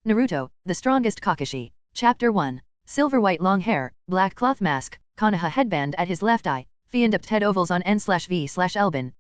Naruto, the strongest Kakashi. Chapter 1. Silver white long hair, black cloth mask, Konoha headband at his left eye, Fiendupt head ovals on n/v/elbin,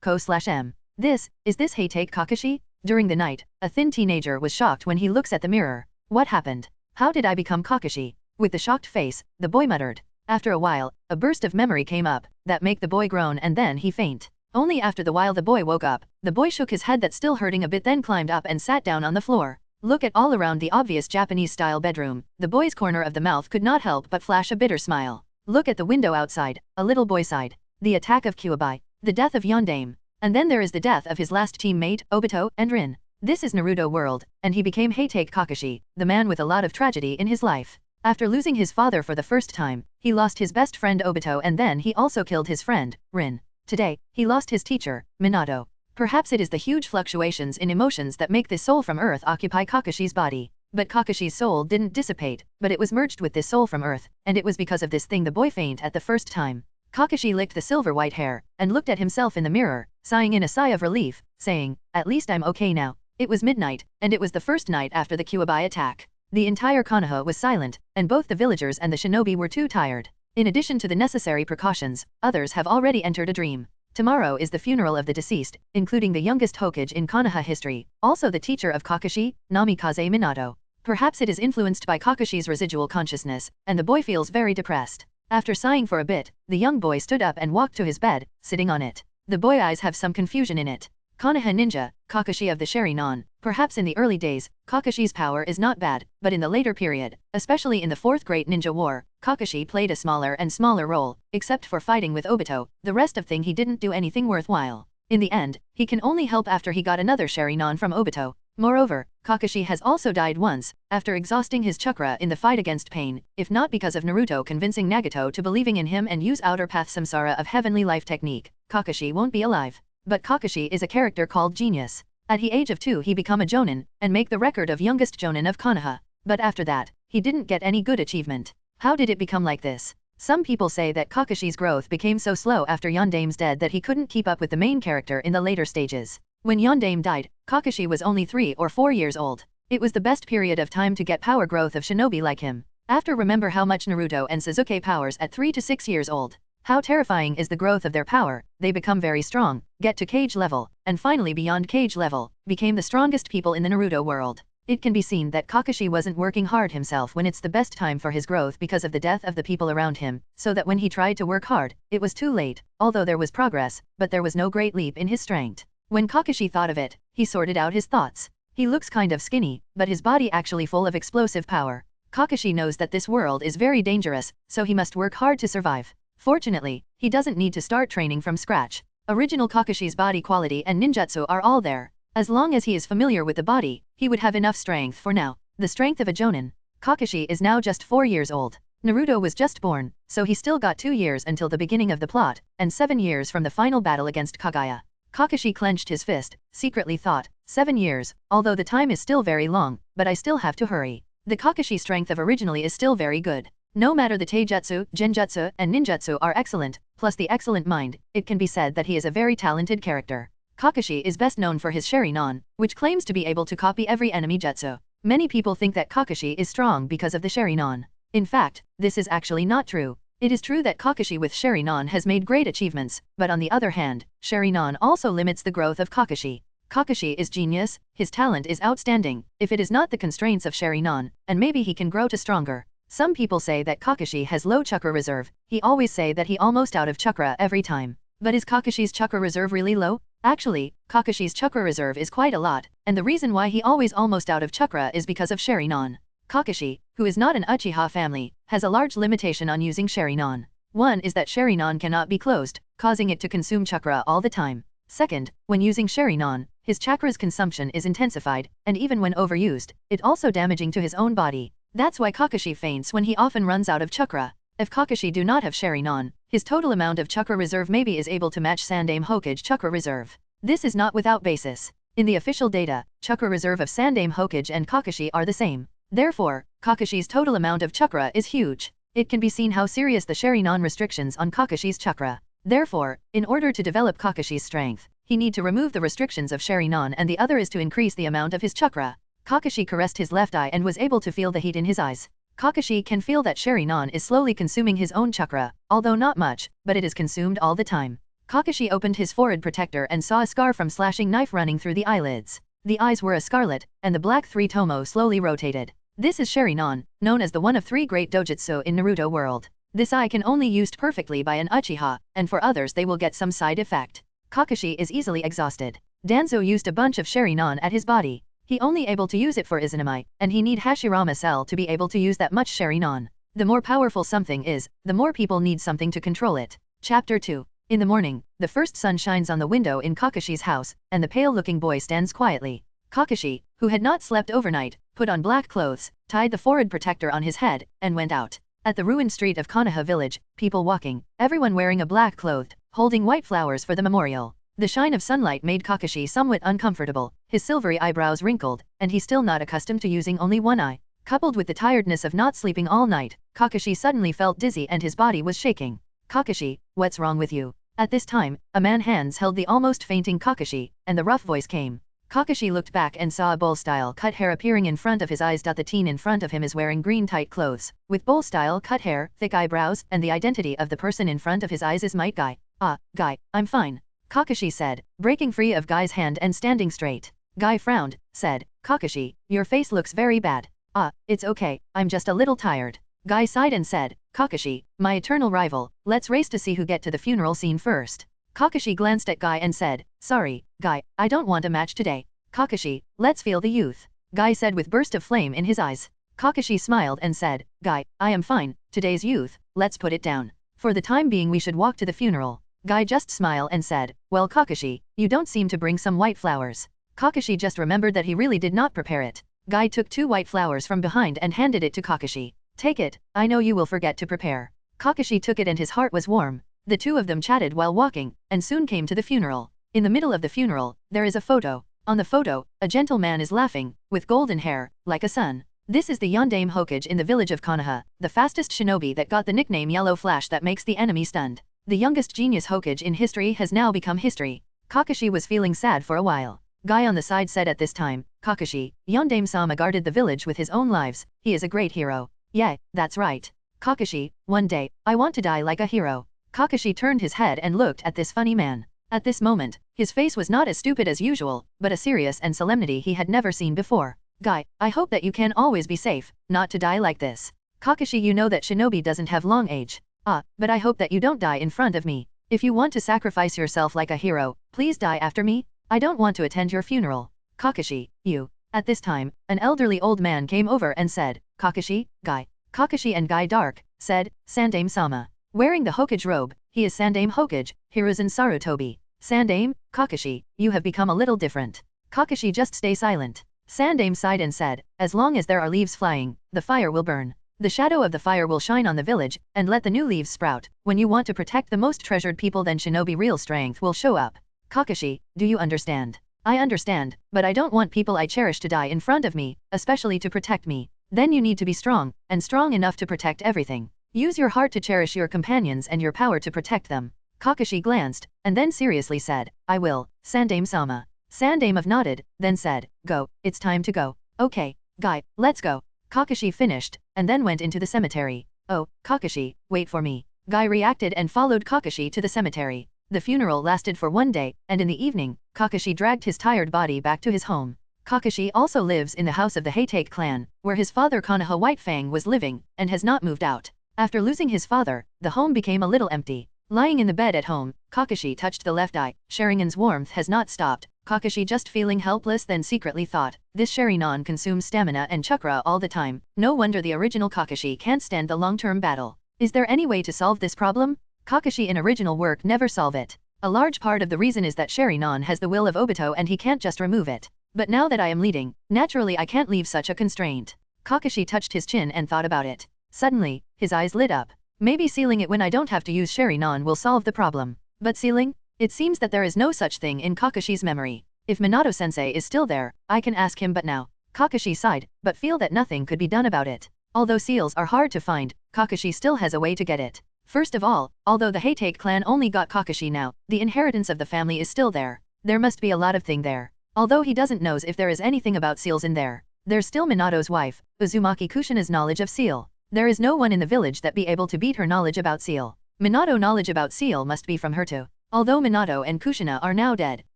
co/m. Is this Hatake Kakashi? During the night, a thin teenager was shocked when he looks at the mirror. What happened? How did I become Kakashi? With a shocked face, the boy muttered. After a while, a burst of memory came up, that make the boy groan and then he faint. Only after the while the boy woke up, the boy shook his head that's still hurting a bit then climbed up and sat down on the floor. Look at all around the obvious Japanese-style bedroom. The boy's corner of the mouth could not help but flash a bitter smile. Look at the window outside, a little boy sighed. The attack of Kyuubi, the death of Yondaime, and then there is the death of his last teammate, Obito, and Rin. This is Naruto world, and he became Hatake Kakashi, the man with a lot of tragedy in his life. After losing his father for the first time, he lost his best friend Obito and then he also killed his friend, Rin. Today, he lost his teacher, Minato. Perhaps it is the huge fluctuations in emotions that make this soul from Earth occupy Kakashi's body. But Kakashi's soul didn't dissipate, but it was merged with this soul from Earth, and it was because of this thing the boy faint at the first time. Kakashi licked the silver white hair, and looked at himself in the mirror, sighing in a sigh of relief, saying, "At least I'm okay now." It was midnight, and it was the first night after the Kyuubi attack. The entire Konoha was silent, and both the villagers and the shinobi were too tired. In addition to the necessary precautions, others have already entered a dream. Tomorrow is the funeral of the deceased, including the youngest Hokage in Konoha history, also the teacher of Kakashi, Namikaze Minato. Perhaps it is influenced by Kakashi's residual consciousness, and the boy feels very depressed. After sighing for a bit, the young boy stood up and walked to his bed, sitting on it. The boy's eyes have some confusion in it. Konoha ninja, Kakashi of the Sharingan. Perhaps in the early days, Kakashi's power is not bad, but in the later period, especially in the Fourth Great Ninja War, Kakashi played a smaller and smaller role, except for fighting with Obito, the rest of thing he didn't do anything worthwhile. In the end, he can only help after he got another Sharingan from Obito. Moreover, Kakashi has also died once, after exhausting his chakra in the fight against pain, if not because of Naruto convincing Nagato to believing in him and use outer path samsara of heavenly life technique, Kakashi won't be alive. But Kakashi is a character called genius. At the age of 2 he become a jonin, and make the record of youngest jonin of Konoha. But after that, he didn't get any good achievement. How did it become like this? Some people say that Kakashi's growth became so slow after Yondaime's death that he couldn't keep up with the main character in the later stages. When Yondaime died, Kakashi was only 3 or 4 years old. It was the best period of time to get power growth of shinobi like him. After remember how much Naruto and Sasuke powers at 3 to 6 years old. How terrifying is the growth of their power, they become very strong, get to cage level, and finally beyond cage level, became the strongest people in the Naruto world. It can be seen that Kakashi wasn't working hard himself when it's the best time for his growth because of the death of the people around him, so that when he tried to work hard, it was too late, although there was progress, but there was no great leap in his strength. When Kakashi thought of it, he sorted out his thoughts. He looks kind of skinny, but his body actually full of explosive power. Kakashi knows that this world is very dangerous, so he must work hard to survive. Fortunately, he doesn't need to start training from scratch. Original Kakashi's body quality and ninjutsu are all there. As long as he is familiar with the body, he would have enough strength for now. The strength of a jonin. Kakashi is now just 4 years old. Naruto was just born, so he still got 2 years until the beginning of the plot, and 7 years from the final battle against Kaguya. Kakashi clenched his fist, secretly thought, 7 years, although the time is still very long, but I still have to hurry. The Kakashi strength of originally is still very good. No matter the taijutsu, genjutsu, and ninjutsu are excellent, plus the excellent mind, it can be said that he is a very talented character. Kakashi is best known for his Sharingan, which claims to be able to copy every enemy jutsu. Many people think that Kakashi is strong because of the Sharingan. In fact, this is actually not true. It is true that Kakashi with Sharingan has made great achievements, but on the other hand, Sharingan also limits the growth of Kakashi. Kakashi is genius, his talent is outstanding, if it is not the constraints of Sharingan, and maybe he can grow to stronger. Some people say that Kakashi has low chakra reserve, he always say that he almost out of chakra every time. But is Kakashi's chakra reserve really low? Actually, Kakashi's chakra reserve is quite a lot, and the reason why he always almost out of chakra is because of Sharingan. Kakashi, who is not an Uchiha family, has a large limitation on using Sharingan. One is that Sharingan cannot be closed, causing it to consume chakra all the time. Second, when using Sharingan, his chakra's consumption is intensified, and even when overused, it also damaging to his own body. That's why Kakashi faints when he often runs out of chakra. If Kakashi do not have Sharingan, his total amount of chakra reserve maybe is able to match Sandaime Hokage chakra reserve. This is not without basis. In the official data, chakra reserve of Sandaime Hokage and Kakashi are the same. Therefore, Kakashi's total amount of chakra is huge. It can be seen how serious the Sharingan restrictions on Kakashi's chakra. Therefore, in order to develop Kakashi's strength, he need to remove the restrictions of Sharingan and the other is to increase the amount of his chakra. Kakashi caressed his left eye and was able to feel the heat in his eyes. Kakashi can feel that Sharingan is slowly consuming his own chakra, although not much, but it is consumed all the time. Kakashi opened his forehead protector and saw a scar from slashing knife running through the eyelids. The eyes were a scarlet, and the black three tomo slowly rotated. This is Sharingan, known as the one of three great dojutsu in Naruto world. This eye can only used perfectly by an Uchiha, and for others they will get some side effect. Kakashi is easily exhausted. Danzo used a bunch of Sharingan at his body. He only able to use it for Izanami, and he need Hashirama cell to be able to use that much Sharingan. The more powerful something is, the more people need something to control it. Chapter 2. In the morning, the first sun shines on the window in Kakashi's house, and the pale-looking boy stands quietly. Kakashi, who had not slept overnight, put on black clothes, tied the forehead protector on his head, and went out. At the ruined street of Konoha village, people walking, everyone wearing a black clothed, holding white flowers for the memorial. The shine of sunlight made Kakashi somewhat uncomfortable, his silvery eyebrows wrinkled, and he still not accustomed to using only one eye. Coupled with the tiredness of not sleeping all night, Kakashi suddenly felt dizzy and his body was shaking. Kakashi, what's wrong with you? At this time, a man's hands held the almost fainting Kakashi, and the rough voice came. Kakashi looked back and saw a bowl-style cut hair appearing in front of his eyes. The teen in front of him is wearing green tight clothes, with bowl-style cut hair, thick eyebrows, and the identity of the person in front of his eyes is Might Guy. Ah, Guy, I'm fine. Kakashi said, breaking free of Guy's hand and standing straight. Guy frowned, said, Kakashi, your face looks very bad. Ah, it's okay, I'm just a little tired. Guy sighed and said, Kakashi, my eternal rival, let's race to see who get to the funeral scene first. Kakashi glanced at Guy and said, sorry, Guy, I don't want a match today. Kakashi, let's feel the youth. Guy said with burst of flame in his eyes. Kakashi smiled and said, Guy, I am fine, today's youth, let's put it down. For the time being we should walk to the funeral. Guy just smiled and said, well Kakashi, you don't seem to bring some white flowers. Kakashi just remembered that he really did not prepare it. Guy took 2 white flowers from behind and handed it to Kakashi. Take it, I know you will forget to prepare. Kakashi took it and his heart was warm. The two of them chatted while walking, and soon came to the funeral. In the middle of the funeral, there is a photo. On the photo, a gentleman is laughing, with golden hair, like a sun. This is the Yondaime Hokage in the village of Konoha, the fastest shinobi that got the nickname Yellow Flash that makes the enemy stunned. The youngest genius Hokage in history has now become history. Kakashi was feeling sad for a while. Guy on the side said at this time, Kakashi, Yondaime-sama guarded the village with his own lives, he is a great hero. Yeah, that's right. Kakashi, one day, I want to die like a hero. Kakashi turned his head and looked at this funny man. At this moment, his face was not as stupid as usual, but a serious and solemnity he had never seen before. Guy, I hope that you can always be safe, not to die like this. Kakashi, you know that shinobi doesn't have long age. Ah, but I hope that you don't die in front of me. If you want to sacrifice yourself like a hero, please die after me. I don't want to attend your funeral. Kakashi, you. At this time, an elderly old man came over and said, Kakashi, Guy. Kakashi and Guy Dark, said, Sandaime-sama. Wearing the Hokage robe, he is Sandaime Hokage, Hiruzen Sarutobi. Sandaime, Kakashi, you have become a little different. Kakashi just stay silent. Sandaime sighed and said, as long as there are leaves flying, the fire will burn. The shadow of the fire will shine on the village, and let the new leaves sprout. When you want to protect the most treasured people, then shinobi real strength will show up. Kakashi, do you understand? I understand, but I don't want people I cherish to die in front of me, especially to protect me. Then you need to be strong, and strong enough to protect everything. Use your heart to cherish your companions and your power to protect them. Kakashi glanced, and then seriously said, I will, Sandaime-sama. Sandaime nodded, then said, go, it's time to go. Okay, Guy, let's go. Kakashi finished, and then went into the cemetery. Oh, Kakashi, wait for me. Guy reacted and followed Kakashi to the cemetery. The funeral lasted for 1 day, and in the evening, Kakashi dragged his tired body back to his home. Kakashi also lives in the house of the Hatake clan, where his father Konoha White Fang was living, and has not moved out. After losing his father, the home became a little empty. Lying in the bed at home, Kakashi touched the left eye. Sharingan's warmth has not stopped. Kakashi just feeling helpless, then secretly thought, this Sharingan consumes stamina and chakra all the time. No wonder the original Kakashi can't stand the long-term battle. Is there any way to solve this problem? Kakashi in original work never solve it. A large part of the reason is that Sharingan has the will of Obito and he can't just remove it. But now that I am leading, naturally I can't leave such a constraint. Kakashi touched his chin and thought about it. Suddenly, his eyes lit up. Maybe sealing it when I don't have to use Sharingan will solve the problem. But sealing? It seems that there is no such thing in Kakashi's memory. If Minato-sensei is still there, I can ask him, but now. Kakashi sighed, but feel that nothing could be done about it. Although seals are hard to find, Kakashi still has a way to get it. First of all, although the Hatake clan only got Kakashi now, the inheritance of the family is still there. There must be a lot of thing there. Although he doesn't knows if there is anything about seals in there. There's still Minato's wife, Uzumaki Kushina's knowledge of seal. There is no one in the village that be able to beat her knowledge about seal. Minato knowledge about seal must be from her too. Although Minato and Kushina are now dead,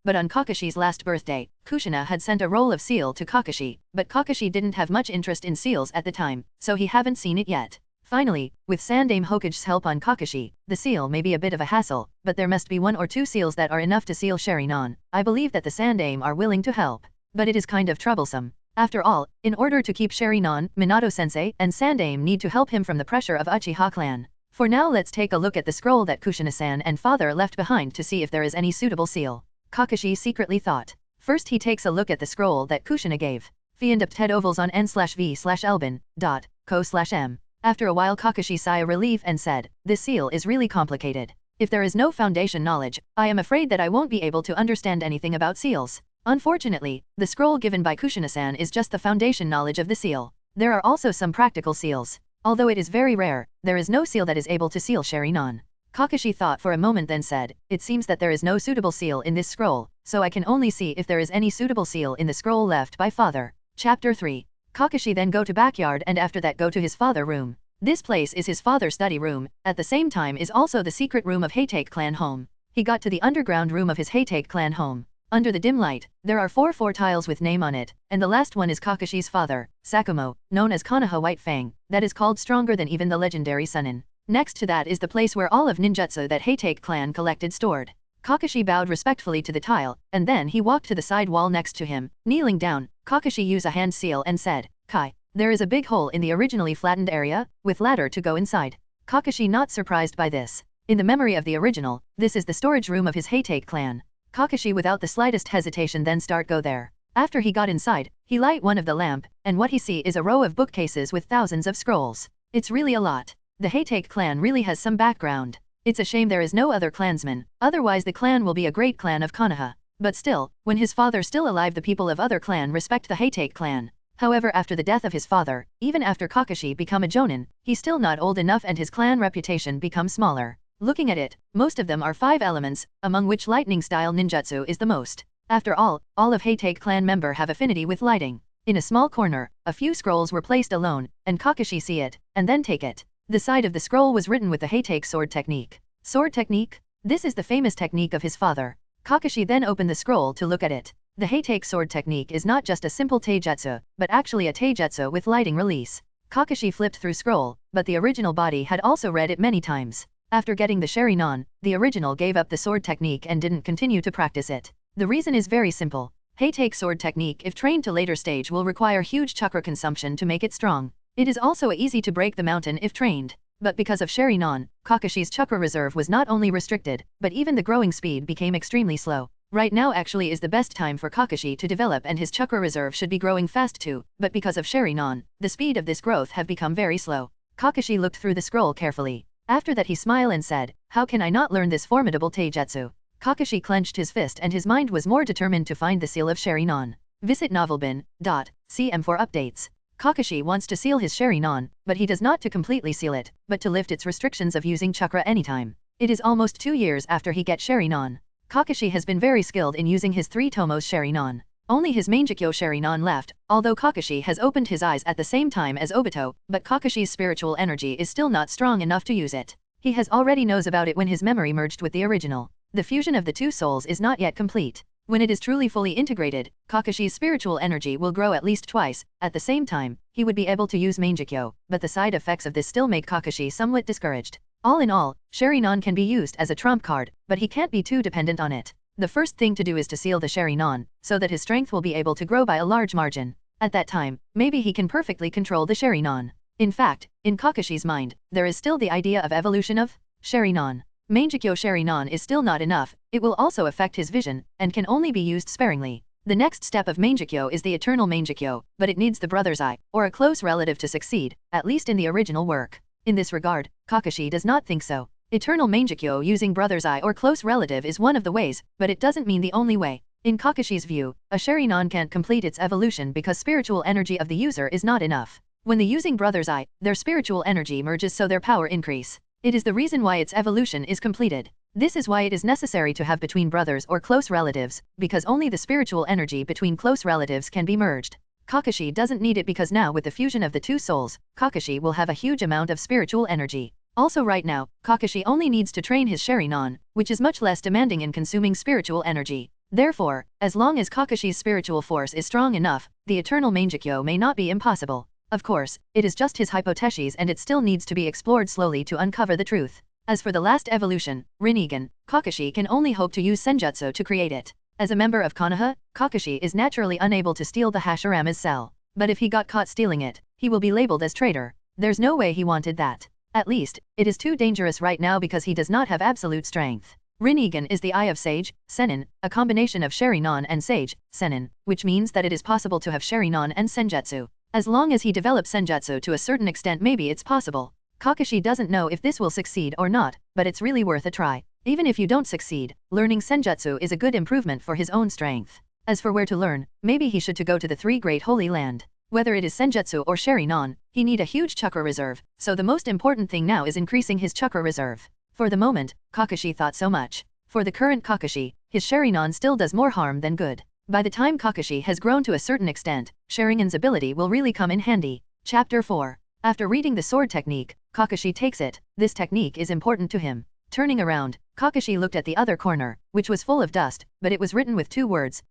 but on Kakashi's last birthday, Kushina had sent a roll of seal to Kakashi, but Kakashi didn't have much interest in seals at the time, so he haven't seen it yet. Finally, with Sandaime Hokage's help on Kakashi, the seal may be a bit of a hassle, but there must be 1 or 2 seals that are enough to seal Sharingan. I believe that the Sandaime are willing to help. But it is kind of troublesome. After all, in order to keep Sharingan, Minato-sensei and Sandaime need to help him from the pressure of Uchiha clan. For now let's take a look at the scroll that Kushina-san and father left behind to see if there is any suitable seal. Kakashi secretly thought. First he takes a look at the scroll that Kushina gave. FAnFiction ovals on n/v/elbin.co/m. After a while Kakashi sighed a relief and said, this seal is really complicated. If there is no foundation knowledge, I am afraid that I won't be able to understand anything about seals. Unfortunately, the scroll given by Kushina-san is just the foundation knowledge of the seal. There are also some practical seals. Although it is very rare, there is no seal that is able to seal Sharingan. Kakashi thought for a moment then said, it seems that there is no suitable seal in this scroll, so I can only see if there is any suitable seal in the scroll left by father. Chapter 3. Kakashi then go to backyard and after that go to his father room. This place is his father's study room, at the same time is also the secret room of Hatake clan home. He got to the underground room of his Hatake clan home. Under the dim light, there are 4 tiles with name on it, and the last one is Kakashi's father, Sakumo, known as Konoha White Fang, that is called stronger than even the legendary Sunin. Next to that is the place where all of ninjutsu that Hatake clan collected stored. Kakashi bowed respectfully to the tile, and then he walked to the side wall next to him. Kneeling down, Kakashi used a hand seal and said, Kai, there is a big hole in the originally flattened area, with ladder to go inside. Kakashi not surprised by this. In the memory of the original, this is the storage room of his Hatake clan. Kakashi without the slightest hesitation then go there. After he got inside, he light one of the lamp, and what he see is a row of bookcases with thousands of scrolls. It's really a lot. The Hatake clan really has some background. It's a shame there is no other clansman, otherwise the clan will be a great clan of Konoha. But still, when his father still alive the people of other clan respect the Hatake clan. However after the death of his father, even after Kakashi become a jonin, he's still not old enough and his clan reputation become smaller. Looking at it, most of them are 5 elements, among which lightning style ninjutsu is the most. After all of Hatake clan member have affinity with lighting. In a small corner, a few scrolls were placed alone, and Kakashi see it, and then take it. The side of the scroll was written with the Hatake sword technique. Sword technique? This is the famous technique of his father. Kakashi then opened the scroll to look at it. The Hatake sword technique is not just a simple taijutsu, but actually a taijutsu with lighting release. Kakashi flipped through scroll, but the original body had also read it many times. After getting the Sharingan, the original gave up the sword technique and didn't continue to practice it. The reason is very simple. Hatake sword technique if trained to later stage will require huge chakra consumption to make it strong. It is also easy to break the mountain if trained. But because of Sharingan, Kakashi's chakra reserve was not only restricted, but even the growing speed became extremely slow. Right now actually is the best time for Kakashi to develop and his chakra reserve should be growing fast too, but because of Sharingan, the speed of this growth have become very slow. Kakashi looked through the scroll carefully. After that he smiled and said, how can I not learn this formidable taijutsu? Kakashi clenched his fist and his mind was more determined to find the seal of Sharingan. Visit novelbin.cm for updates. Kakashi wants to seal his Sharingan, but he does not to completely seal it, but to lift its restrictions of using chakra anytime. It is almost 2 years after he get Sharingan. Kakashi has been very skilled in using his 3 tomos Sharingan. Only his Mangekyo Sharingan left, although Kakashi has opened his eyes at the same time as Obito, but Kakashi's spiritual energy is still not strong enough to use it. He has already knows about it when his memory merged with the original. The fusion of the 2 souls is not yet complete. When it is truly fully integrated, Kakashi's spiritual energy will grow at least twice. At the same time, he would be able to use Mangekyo, but the side effects of this still make Kakashi somewhat discouraged. All in all, Sharingan can be used as a trump card, but he can't be too dependent on it. The first thing to do is to seal the Sharingan, so that his strength will be able to grow by a large margin. At that time, maybe he can perfectly control the Sharingan. In fact, in Kakashi's mind, there is still the idea of evolution of Sharingan. Mangekyo Sharingan is still not enough, it will also affect his vision, and can only be used sparingly. The next step of Mangekyo is the eternal Mangekyo, but it needs the brother's eye, or a close relative to succeed, at least in the original work. In this regard, Kakashi does not think so. Eternal Mangekyo using brother's eye or close relative is one of the ways, but it doesn't mean the only way. In Kakashi's view, a Sharingan can't complete its evolution because spiritual energy of the user is not enough. When the using brother's eye, their spiritual energy merges so their power increase. It is the reason why its evolution is completed. This is why it is necessary to have between brothers or close relatives, because only the spiritual energy between close relatives can be merged. Kakashi doesn't need it because now with the fusion of the two souls, Kakashi will have a huge amount of spiritual energy. Also right now, Kakashi only needs to train his Sharingan, which is much less demanding in consuming spiritual energy. Therefore, as long as Kakashi's spiritual force is strong enough, the eternal Mangekyo may not be impossible. Of course, it is just his hypothesis and it still needs to be explored slowly to uncover the truth. As for the last evolution, Rinnegan, Kakashi can only hope to use Senjutsu to create it. As a member of Konoha, Kakashi is naturally unable to steal the Hashirama's cell. But if he got caught stealing it, he will be labeled as traitor. There's no way he wanted that. At least, it is too dangerous right now because he does not have absolute strength. Rinnegan is the Eye of Sage, Sennin, a combination of Sharingan and Sage, Sennin, which means that it is possible to have Sharingan and Senjutsu. As long as he develops Senjutsu to a certain extent, maybe it's possible. Kakashi doesn't know if this will succeed or not, but it's really worth a try. Even if you don't succeed, learning Senjutsu is a good improvement for his own strength. As for where to learn, maybe he should to go to the Three Great Holy Land. Whether it is Senjutsu or Sharingan, he need a huge chakra reserve, so the most important thing now is increasing his chakra reserve. For the moment, Kakashi thought so much. For the current Kakashi, his Sharingan still does more harm than good. By the time Kakashi has grown to a certain extent, Sharingan's ability will really come in handy. Chapter 4. After reading the sword technique, Kakashi takes it. This technique is important to him. Turning around, Kakashi looked at the other corner, which was full of dust, but it was written with two words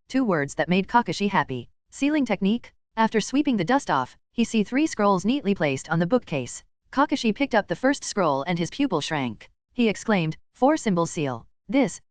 that made Kakashi happy. Sealing technique? After sweeping the dust off, he see 3 scrolls neatly placed on the bookcase. Kakashi picked up the first scroll and his pupil shrank. He exclaimed, 4-symbol seal.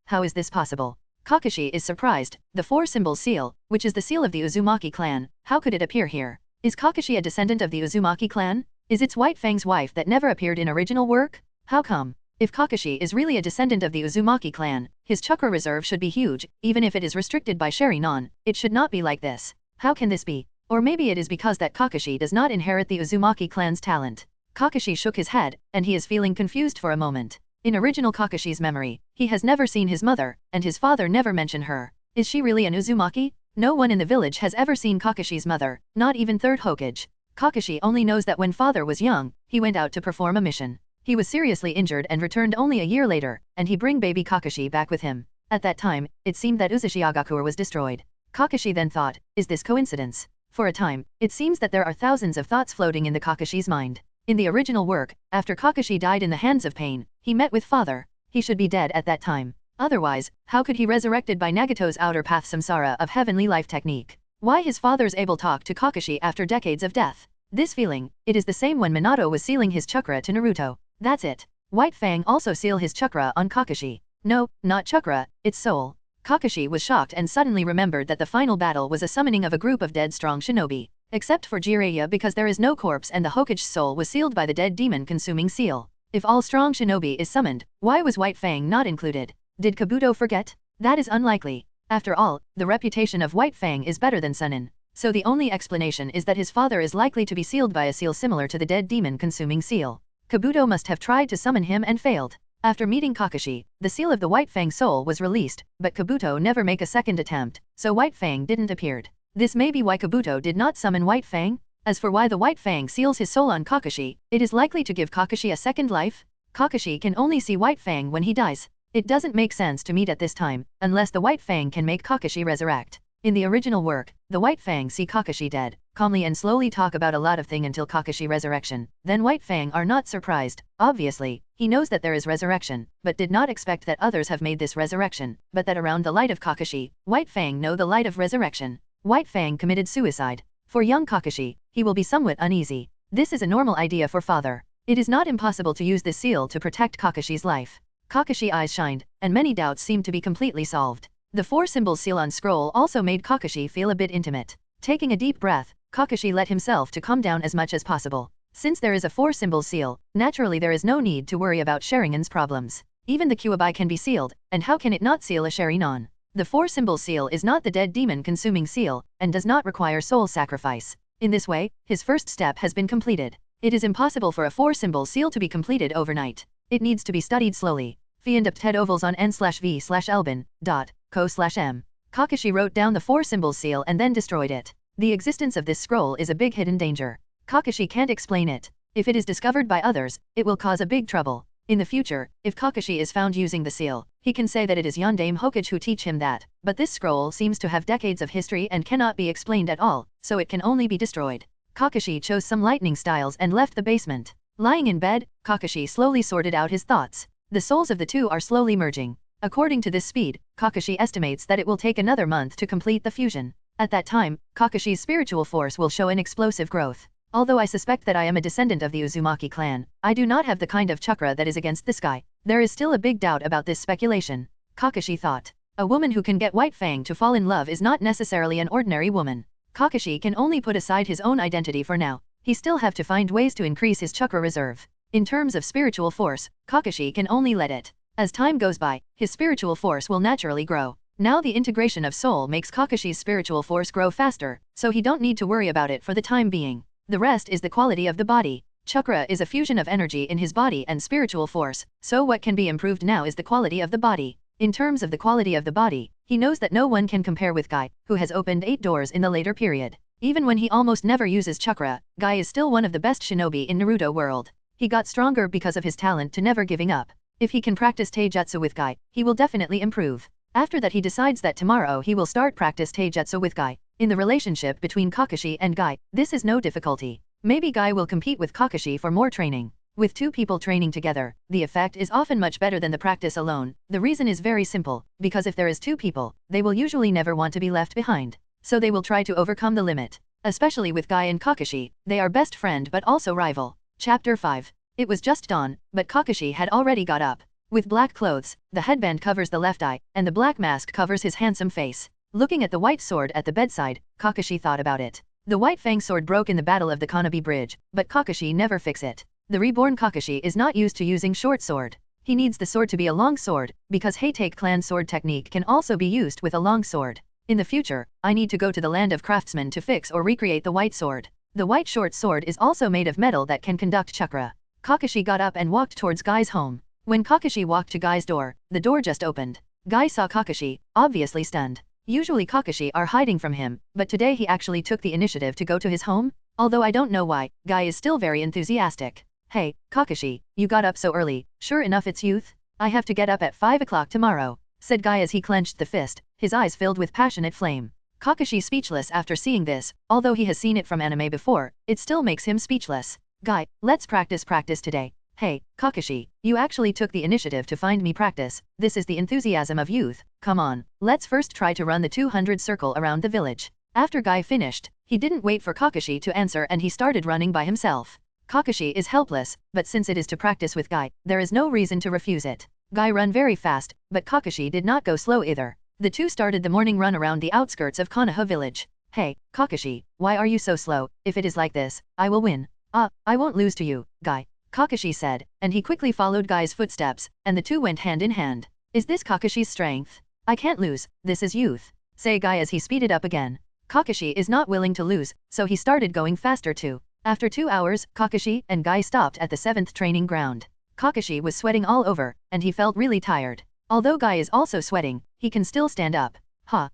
How is this possible? Kakashi is surprised. The 4-symbol seal, which is the seal of the Uzumaki clan, how could it appear here? Is Kakashi a descendant of the Uzumaki clan? Is it White Fang's wife that never appeared in original work? How come? If Kakashi is really a descendant of the Uzumaki clan, his chakra reserve should be huge, even if it is restricted by Sharingan, it should not be like this. How can this be? Or maybe it is because that Kakashi does not inherit the Uzumaki clan's talent. Kakashi shook his head, and he is feeling confused for a moment. In original Kakashi's memory, he has never seen his mother, and his father never mentioned her. Is she really an Uzumaki? No one in the village has ever seen Kakashi's mother, not even third Hokage. Kakashi only knows that when father was young, he went out to perform a mission. He was seriously injured and returned only a year later, and he bring baby Kakashi back with him. At that time, it seemed that Uzushiagakuwa was destroyed. Kakashi then thought, is this coincidence? For a time, it seems that there are thousands of thoughts floating in the Kakashi's mind. In the original work, after Kakashi died in the hands of pain, he met with father. He should be dead at that time. Otherwise, how could he resurrected by Nagato's outer path samsara of heavenly life technique? Why his father's able talk to Kakashi after decades of death? This feeling, it is the same when Minato was sealing his chakra to Naruto. That's it. White Fang also seal his chakra on Kakashi. No, not chakra, it's soul. Kakashi was shocked and suddenly remembered that the final battle was a summoning of a group of dead strong shinobi. Except for Jiraiya because there is no corpse and the Hokage's soul was sealed by the dead demon consuming seal. If all strong shinobi is summoned, why was White Fang not included? Did Kabuto forget? That is unlikely. After all, the reputation of White Fang is better than Sannin. So the only explanation is that his father is likely to be sealed by a seal similar to the dead demon consuming seal. Kabuto must have tried to summon him and failed. After meeting Kakashi, the seal of the White Fang soul was released, but Kabuto never make a second attempt, so White Fang didn't appeared. This may be why Kabuto did not summon White Fang. As for why the White Fang seals his soul on Kakashi, it is likely to give Kakashi a second life. Kakashi can only see White Fang when he dies. It doesn't make sense to meet at this time, unless the White Fang can make Kakashi resurrect. In the original work, the White Fang see Kakashi dead, calmly and slowly talk about a lot of things until Kakashi resurrection. Then White Fang are not surprised. Obviously, he knows that there is resurrection, but did not expect that others have made this resurrection, but that around the light of Kakashi, White Fang know the light of resurrection. White Fang committed suicide. For young Kakashi, he will be somewhat uneasy. This is a normal idea for father. It is not impossible to use this seal to protect Kakashi's life. Kakashi's eyes shined, and many doubts seemed to be completely solved. The 4-symbol seal on scroll also made Kakashi feel a bit intimate. Taking a deep breath, Kakashi let himself to calm down as much as possible. Since there is a 4-symbol seal, naturally there is no need to worry about Sharingan's problems. Even the kyuubi can be sealed, and how can it not seal a Sharingan? The 4-symbol seal is not the dead demon consuming seal, and does not require soul sacrifice. In this way, his first step has been completed. It is impossible for a 4-symbol seal to be completed overnight. It needs to be studied slowly. FAnFiction ovals on n/v/elbin.co/m. Kakashi wrote down the 4-symbol seal and then destroyed it. The existence of this scroll is a big hidden danger. Kakashi can't explain it. If it is discovered by others, it will cause a big trouble. In the future, if Kakashi is found using the seal, he can say that it is Yondaime Hokage who teach him that, but this scroll seems to have decades of history and cannot be explained at all, so it can only be destroyed. Kakashi chose some lightning styles and left the basement. Lying in bed, Kakashi slowly sorted out his thoughts. The souls of the two are slowly merging. According to this speed, Kakashi estimates that it will take another month to complete the fusion. At that time, Kakashi's spiritual force will show an explosive growth. Although I suspect that I am a descendant of the Uzumaki clan, I do not have the kind of chakra that is against this guy. There is still a big doubt about this speculation. Kakashi thought. A woman who can get White Fang to fall in love is not necessarily an ordinary woman. Kakashi can only put aside his own identity for now. He still have to find ways to increase his chakra reserve. In terms of spiritual force, Kakashi can only let it. As time goes by, his spiritual force will naturally grow. Now the integration of soul makes Kakashi's spiritual force grow faster, so he don't need to worry about it for the time being. The rest is the quality of the body. Chakra is a fusion of energy in his body and spiritual force, so what can be improved now is the quality of the body. In terms of the quality of the body, he knows that no one can compare with Guy, who has opened 8 doors in the later period. Even when he almost never uses chakra, Guy is still one of the best shinobi in Naruto world. He got stronger because of his talent to never giving up. If he can practice taijutsu with Guy, he will definitely improve. After that he decides that tomorrow he will start practice taijutsu with Guy. In the relationship between Kakashi and Guy, this is no difficulty. Maybe Guy will compete with Kakashi for more training. With two people training together, the effect is often much better than the practice alone. The reason is very simple, because if there is 2 people, they will usually never want to be left behind. So they will try to overcome the limit. Especially with Guy and Kakashi, they are best friend but also rival. Chapter 5. It was just dawn, but Kakashi had already got up. With black clothes, the headband covers the left eye, and the black mask covers his handsome face. Looking at the white sword at the bedside, Kakashi thought about it. The White Fang sword broke in the battle of the Konoha bridge, but Kakashi never fix it. The reborn Kakashi is not used to using short sword. He needs the sword to be a long sword, because Hatake clan sword technique can also be used with a long sword. In the future, I need to go to the land of Craftsman to fix or recreate the white sword. The white short sword is also made of metal that can conduct chakra. Kakashi got up and walked towards Guy's home. When Kakashi walked to Guy's door, the door just opened. Guy saw Kakashi, obviously stunned. Usually Kakashi are hiding from him, but today he actually took the initiative to go to his home? Although I don't know why, Guy is still very enthusiastic. Hey, Kakashi, you got up so early, sure enough it's youth? I have to get up at 5 o'clock tomorrow, said Guy as he clenched the fist, his eyes filled with passionate flame. Kakashi speechless after seeing this, although he has seen it from anime before, it still makes him speechless. Guy, let's practice today. Hey, Kakashi, you actually took the initiative to find me practice. This is the enthusiasm of youth. Come on, let's first try to run the 200 circle around the village. After Guy finished, he didn't wait for Kakashi to answer and he started running by himself. Kakashi is helpless, but since it is to practice with Guy, there is no reason to refuse it. Guy run very fast, but Kakashi did not go slow either. The two started the morning run around the outskirts of Konoha village. Hey, Kakashi, why are you so slow? If it is like this, I will win. I won't lose to you, Guy, Kakashi said, and he quickly followed Guy's footsteps, and the two went hand in hand. Is this Kakashi's strength? I can't lose, this is youth, say Guy as he speeded up again. Kakashi is not willing to lose, so he started going faster too. After 2 hours, Kakashi and Guy stopped at the 7th training ground. Kakashi was sweating all over, and he felt really tired. Although Guy is also sweating, he can still stand up. Ha,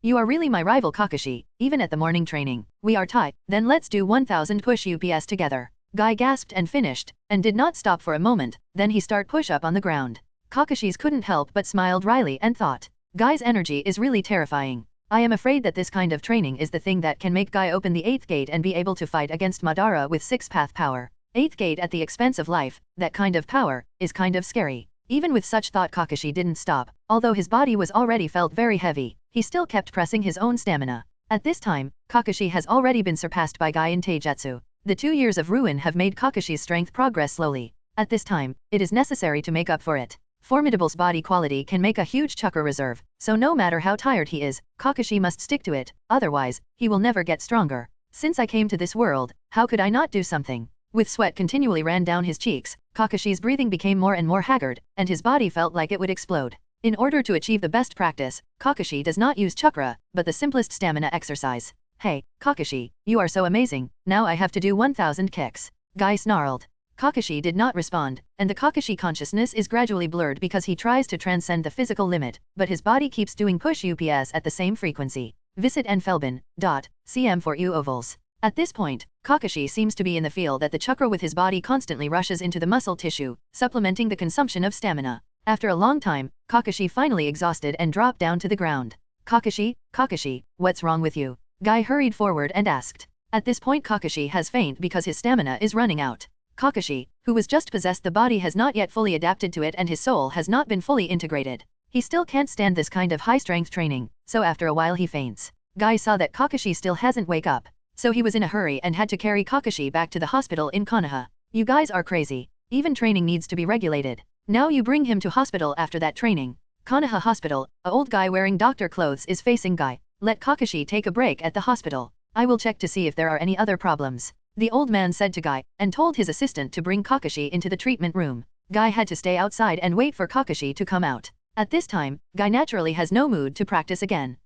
you are really my rival Kakashi, even at the morning training. We are tied, then let's do 1000 push-ups together. Guy gasped and finished, and did not stop for a moment, then he start push-up on the ground. Kakashi's couldn't help but smiled wryly and thought, Guy's energy is really terrifying. I am afraid that this kind of training is the thing that can make Guy open the 8th gate and be able to fight against Madara with 6-path power. 8th gate at the expense of life, that kind of power, is kind of scary. Even with such thought Kakashi didn't stop, although his body was already felt very heavy, he still kept pressing his own stamina. At this time, Kakashi has already been surpassed by Guy in Taijutsu. The 2 years of ruin have made Kakashi's strength progress slowly. At this time, it is necessary to make up for it. Formidable's body quality can make a huge chakra reserve, so no matter how tired he is, Kakashi must stick to it, otherwise, he will never get stronger. Since I came to this world, how could I not do something? With sweat continually ran down his cheeks, Kakashi's breathing became more and more haggard, and his body felt like it would explode. In order to achieve the best practice, Kakashi does not use chakra, but the simplest stamina exercise. Hey, Kakashi, you are so amazing, now I have to do 1000 kicks. Guy snarled. Kakashi did not respond, and the Kakashi consciousnness is gradually blurred because he tries to transcend the physical limit, but his body keeps doing push-ups at the same frequency. Visit nfelbin.cm for ovals. At this point, Kakashi seems to be in the feel that the chakra with his body constantly rushes into the muscle tissue, supplementing the consumption of stamina. After a long time, Kakashi finally exhausted and dropped down to the ground. Kakashi, what's wrong with you? Guy hurried forward and asked. At this point Kakashi has faint because his stamina is running out. Kakashi, who was just possessed, the body has not yet fully adapted to it and his soul has not been fully integrated. He still can't stand this kind of high-strength training, so after a while he faints. Guy saw that Kakashi still hasn't wake up, so he was in a hurry and had to carry Kakashi back to the hospital in Konoha. You guys are crazy. Even training needs to be regulated. Now you bring him to hospital after that training. Konoha Hospital, a old guy wearing doctor clothes is facing Guy. Let Kakashi take a break at the hospital. I will check to see if there are any other problems. The old man said to Guy, and told his assistant to bring Kakashi into the treatment room. Guy had to stay outside and wait for Kakashi to come out. At this time, Guy naturally has no mood to practice again.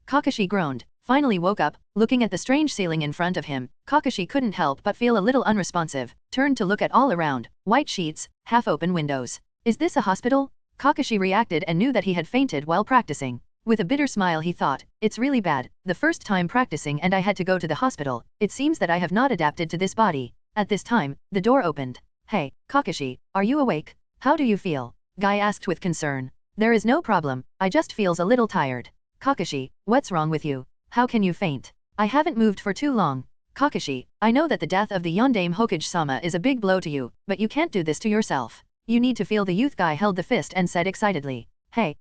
Kakashi groaned, finally woke up, looking at the strange ceiling in front of him. Kakashi couldn't help but feel a little unresponsive, turned to look at all around, white sheets, half-open windows. Is this a hospital? Kakashi reacted and knew that he had fainted while practicing. With a bitter smile he thought, it's really bad, the first time practicing and I had to go to the hospital. It seems that I have not adapted to this body. At this time, the door opened. Hey, Kakashi, are you awake? How do you feel? Guy asked with concern. There is no problem, I just feels a little tired. Kakashi, what's wrong with you? How can you faint? I haven't moved for too long. Kakashi, I know that the death of the Yondaime Hokage-sama is a big blow to you, but you can't do this to yourself. You need to feel the youth. Guy held the fist and said excitedly. Hey,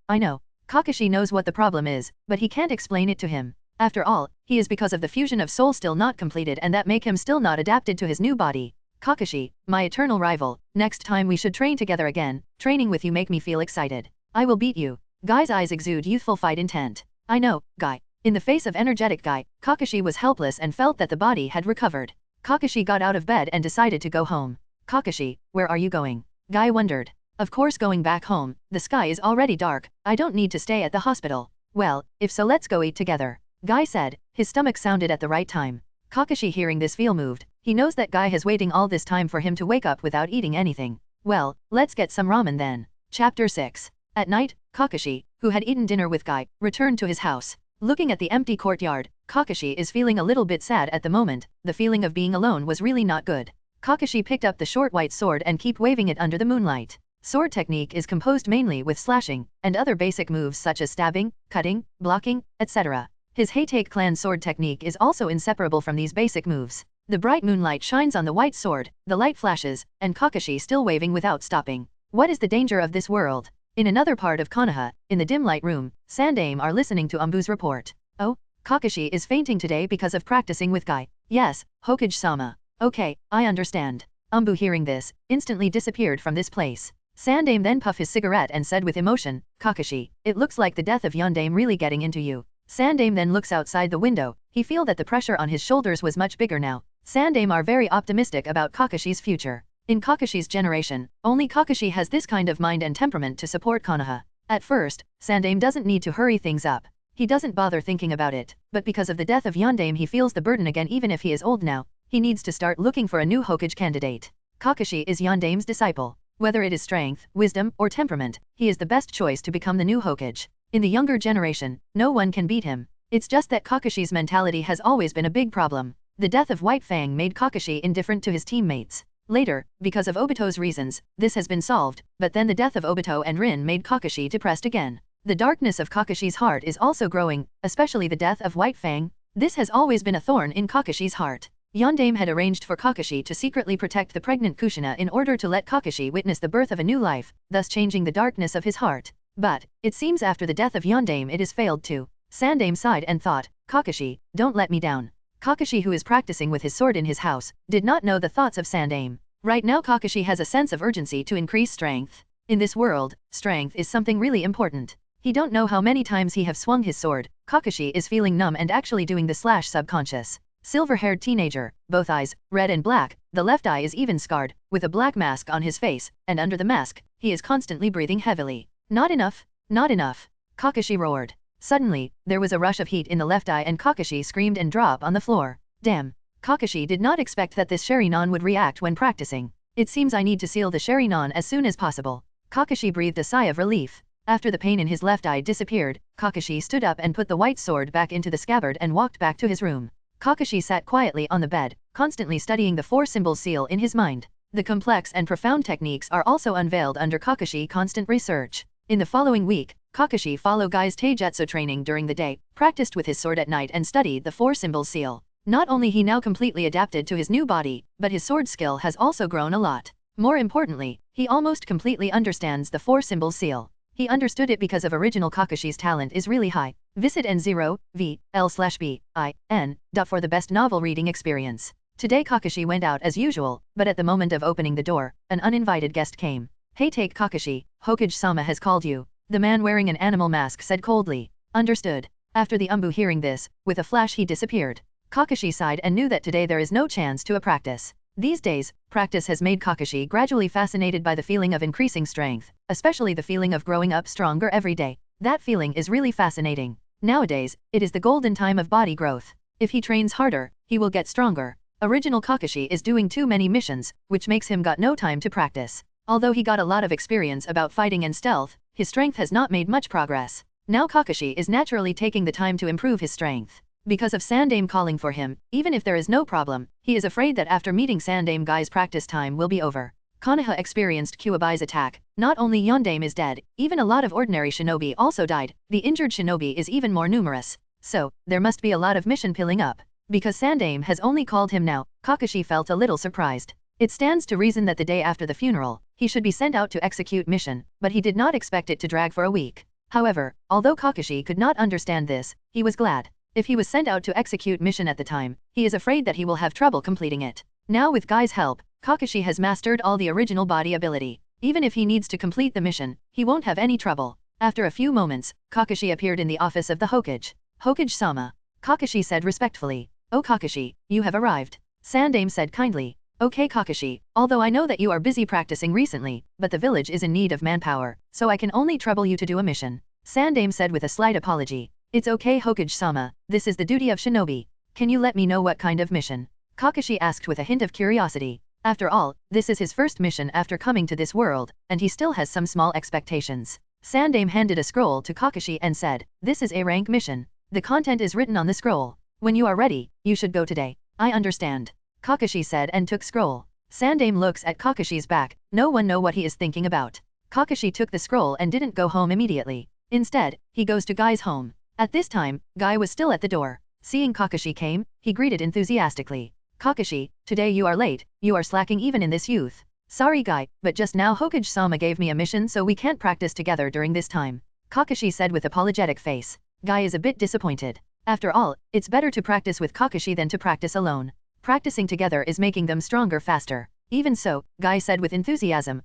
I know. Kakashi knows what the problem is, but he can't explain it to him. After all, he is because of the fusion of soul still not completed and that make him still not adapted to his new body. Kakashi, my eternal rival, next time we should train together again. Training with you make me feel excited. I will beat you. Guy's eyes exude youthful fight intent. I know, Guy. In the face of energetic Guy, Kakashi was helpless and felt that the body had recovered. Kakashi got out of bed and decided to go home. Kakashi, where are you going? Guy wondered. Of course going back home, the sky is already dark, I don't need to stay at the hospital. Well, if so let's go eat together. Guy said, his stomach sounded at the right time. Kakashi hearing this feel moved, he knows that Guy has waiting all this time for him to wake up without eating anything. Well, let's get some ramen then. Chapter 6. At night, Kakashi, who had eaten dinner with Guy, returned to his house. Looking at the empty courtyard, Kakashi is feeling a little bit sad at the moment. The feeling of being alone was really not good. Kakashi picked up the short white sword and keep waving it under the moonlight. Sword technique is composed mainly with slashing, and other basic moves such as stabbing, cutting, blocking, etc. His Hatake clan sword technique is also inseparable from these basic moves. The bright moonlight shines on the white sword, the light flashes, and Kakashi still waving without stopping. What is the danger of this world? In another part of Konoha, in the dim light room, Sandaime are listening to Umbu's report. Oh, Kakashi is fainting today because of practicing with Guy. Yes, Hokage-sama. Okay, I understand. Umbu hearing this, instantly disappeared from this place. Sandaime then puffed his cigarette and said with emotion, Kakashi, it looks like the death of Yondaime really getting into you. Sandaime then looks outside the window, he feel that the pressure on his shoulders was much bigger now. Sandaime are very optimistic about Kakashi's future. In Kakashi's generation, only Kakashi has this kind of mind and temperament to support Konoha. At first, Sandaime doesn't need to hurry things up. He doesn't bother thinking about it, but because of the death of Yondaime he feels the burden again even if he is old now. He needs to start looking for a new Hokage candidate. Kakashi is Yondaime's disciple. Whether it is strength, wisdom, or temperament, he is the best choice to become the new Hokage. In the younger generation, no one can beat him. It's just that Kakashi's mentality has always been a big problem. The death of White Fang made Kakashi indifferent to his teammates. Later, because of Obito's reasons, this has been solved, but then the death of Obito and Rin made Kakashi depressed again. The darkness of Kakashi's heart is also growing, especially the death of White Fang. This has always been a thorn in Kakashi's heart. Yondaime had arranged for Kakashi to secretly protect the pregnant Kushina in order to let Kakashi witness the birth of a new life, thus changing the darkness of his heart. But, it seems after the death of Yondaime it has failed too. Sandaime sighed and thought, Kakashi, don't let me down. Kakashi, who is practicing with his sword in his house, did not know the thoughts of Sandaime. Right now Kakashi has a sense of urgency to increase strength. In this world, strength is something really important. He don't know how many times he have swung his sword. Kakashi is feeling numb and actually doing the slash subconscious. Silver-haired teenager, both eyes, red and black, the left eye is even scarred, with a black mask on his face, and under the mask, he is constantly breathing heavily. Not enough, not enough. Kakashi roared. Suddenly, there was a rush of heat in the left eye and Kakashi screamed and dropped on the floor. Damn. Kakashi did not expect that this Sharingan would react when practicing. It seems I need to seal the Sharingan as soon as possible. Kakashi breathed a sigh of relief. After the pain in his left eye disappeared, Kakashi stood up and put the white sword back into the scabbard and walked back to his room. Kakashi sat quietly on the bed, constantly studying the four-symbol seal in his mind. The complex and profound techniques are also unveiled under Kakashi constant research. In the following week, Kakashi followed Guy's taijutsu training during the day, practiced with his sword at night and studied the four-symbol seal. Not only he now completely adapted to his new body, but his sword skill has also grown a lot. More importantly, he almost completely understands the four-symbol seal. He understood it because of original Kakashi's talent is really high. Visit N0VL/BIN. For the best novel reading experience. Today Kakashi went out as usual, but at the moment of opening the door, an uninvited guest came. Hatake Kakashi, Hokage-sama has called you. The man wearing an animal mask said coldly. Understood. After the Umbu hearing this, with a flash he disappeared. Kakashi sighed and knew that today there is no chance to a practice. These days, practice has made Kakashi gradually fascinated by the feeling of increasing strength, especially the feeling of growing up stronger every day. That feeling is really fascinating. Nowadays, it is the golden time of body growth. If he trains harder, he will get stronger. Original Kakashi is doing too many missions, which makes him got no time to practice. Although he got a lot of experience about fighting and stealth, his strength has not made much progress. Now Kakashi is naturally taking the time to improve his strength. Because of Sandame calling for him, even if there is no problem, he is afraid that after meeting Sandame Guy's practice time will be over. Konoha experienced Kyuubi's attack. Not only Yondaime is dead, even a lot of ordinary shinobi also died. The injured shinobi is even more numerous. So, there must be a lot of mission piling up. Because Sandame has only called him now, Kakashi felt a little surprised. It stands to reason that the day after the funeral, he should be sent out to execute mission, but he did not expect it to drag for a week. However, although Kakashi could not understand this, he was glad. If he was sent out to execute mission at the time, he is afraid that he will have trouble completing it. Now with Guy's help, Kakashi has mastered all the original body ability. Even if he needs to complete the mission, he won't have any trouble. After a few moments, Kakashi appeared in the office of the Hokage. Hokage-sama. Kakashi said respectfully. Oh Kakashi, you have arrived. Sandame said kindly. Okay Kakashi, although I know that you are busy practicing recently, but the village is in need of manpower, so I can only trouble you to do a mission. Sandame said with a slight apology. It's okay Hokage-sama, this is the duty of shinobi. Can you let me know what kind of mission? Kakashi asked with a hint of curiosity. After all, this is his first mission after coming to this world, and he still has some small expectations. Sandame handed a scroll to Kakashi and said, this is a rank mission. The content is written on the scroll. When you are ready, you should go today. I understand. Kakashi said and took scroll. Sandame looks at Kakashi's back, no one know what he is thinking about. Kakashi took the scroll and didn't go home immediately. Instead, he goes to Guy's home. At this time, Guy was still at the door. Seeing Kakashi came, he greeted enthusiastically. Kakashi, today you are late, you are slacking even in this youth. Sorry Guy, but just now Hokage-sama gave me a mission so we can't practice together during this time. Kakashi said with apologetic face. Guy is a bit disappointed. After all, it's better to practice with Kakashi than to practice alone. Practicing together is making them stronger faster. Even so, Guy said with enthusiasm,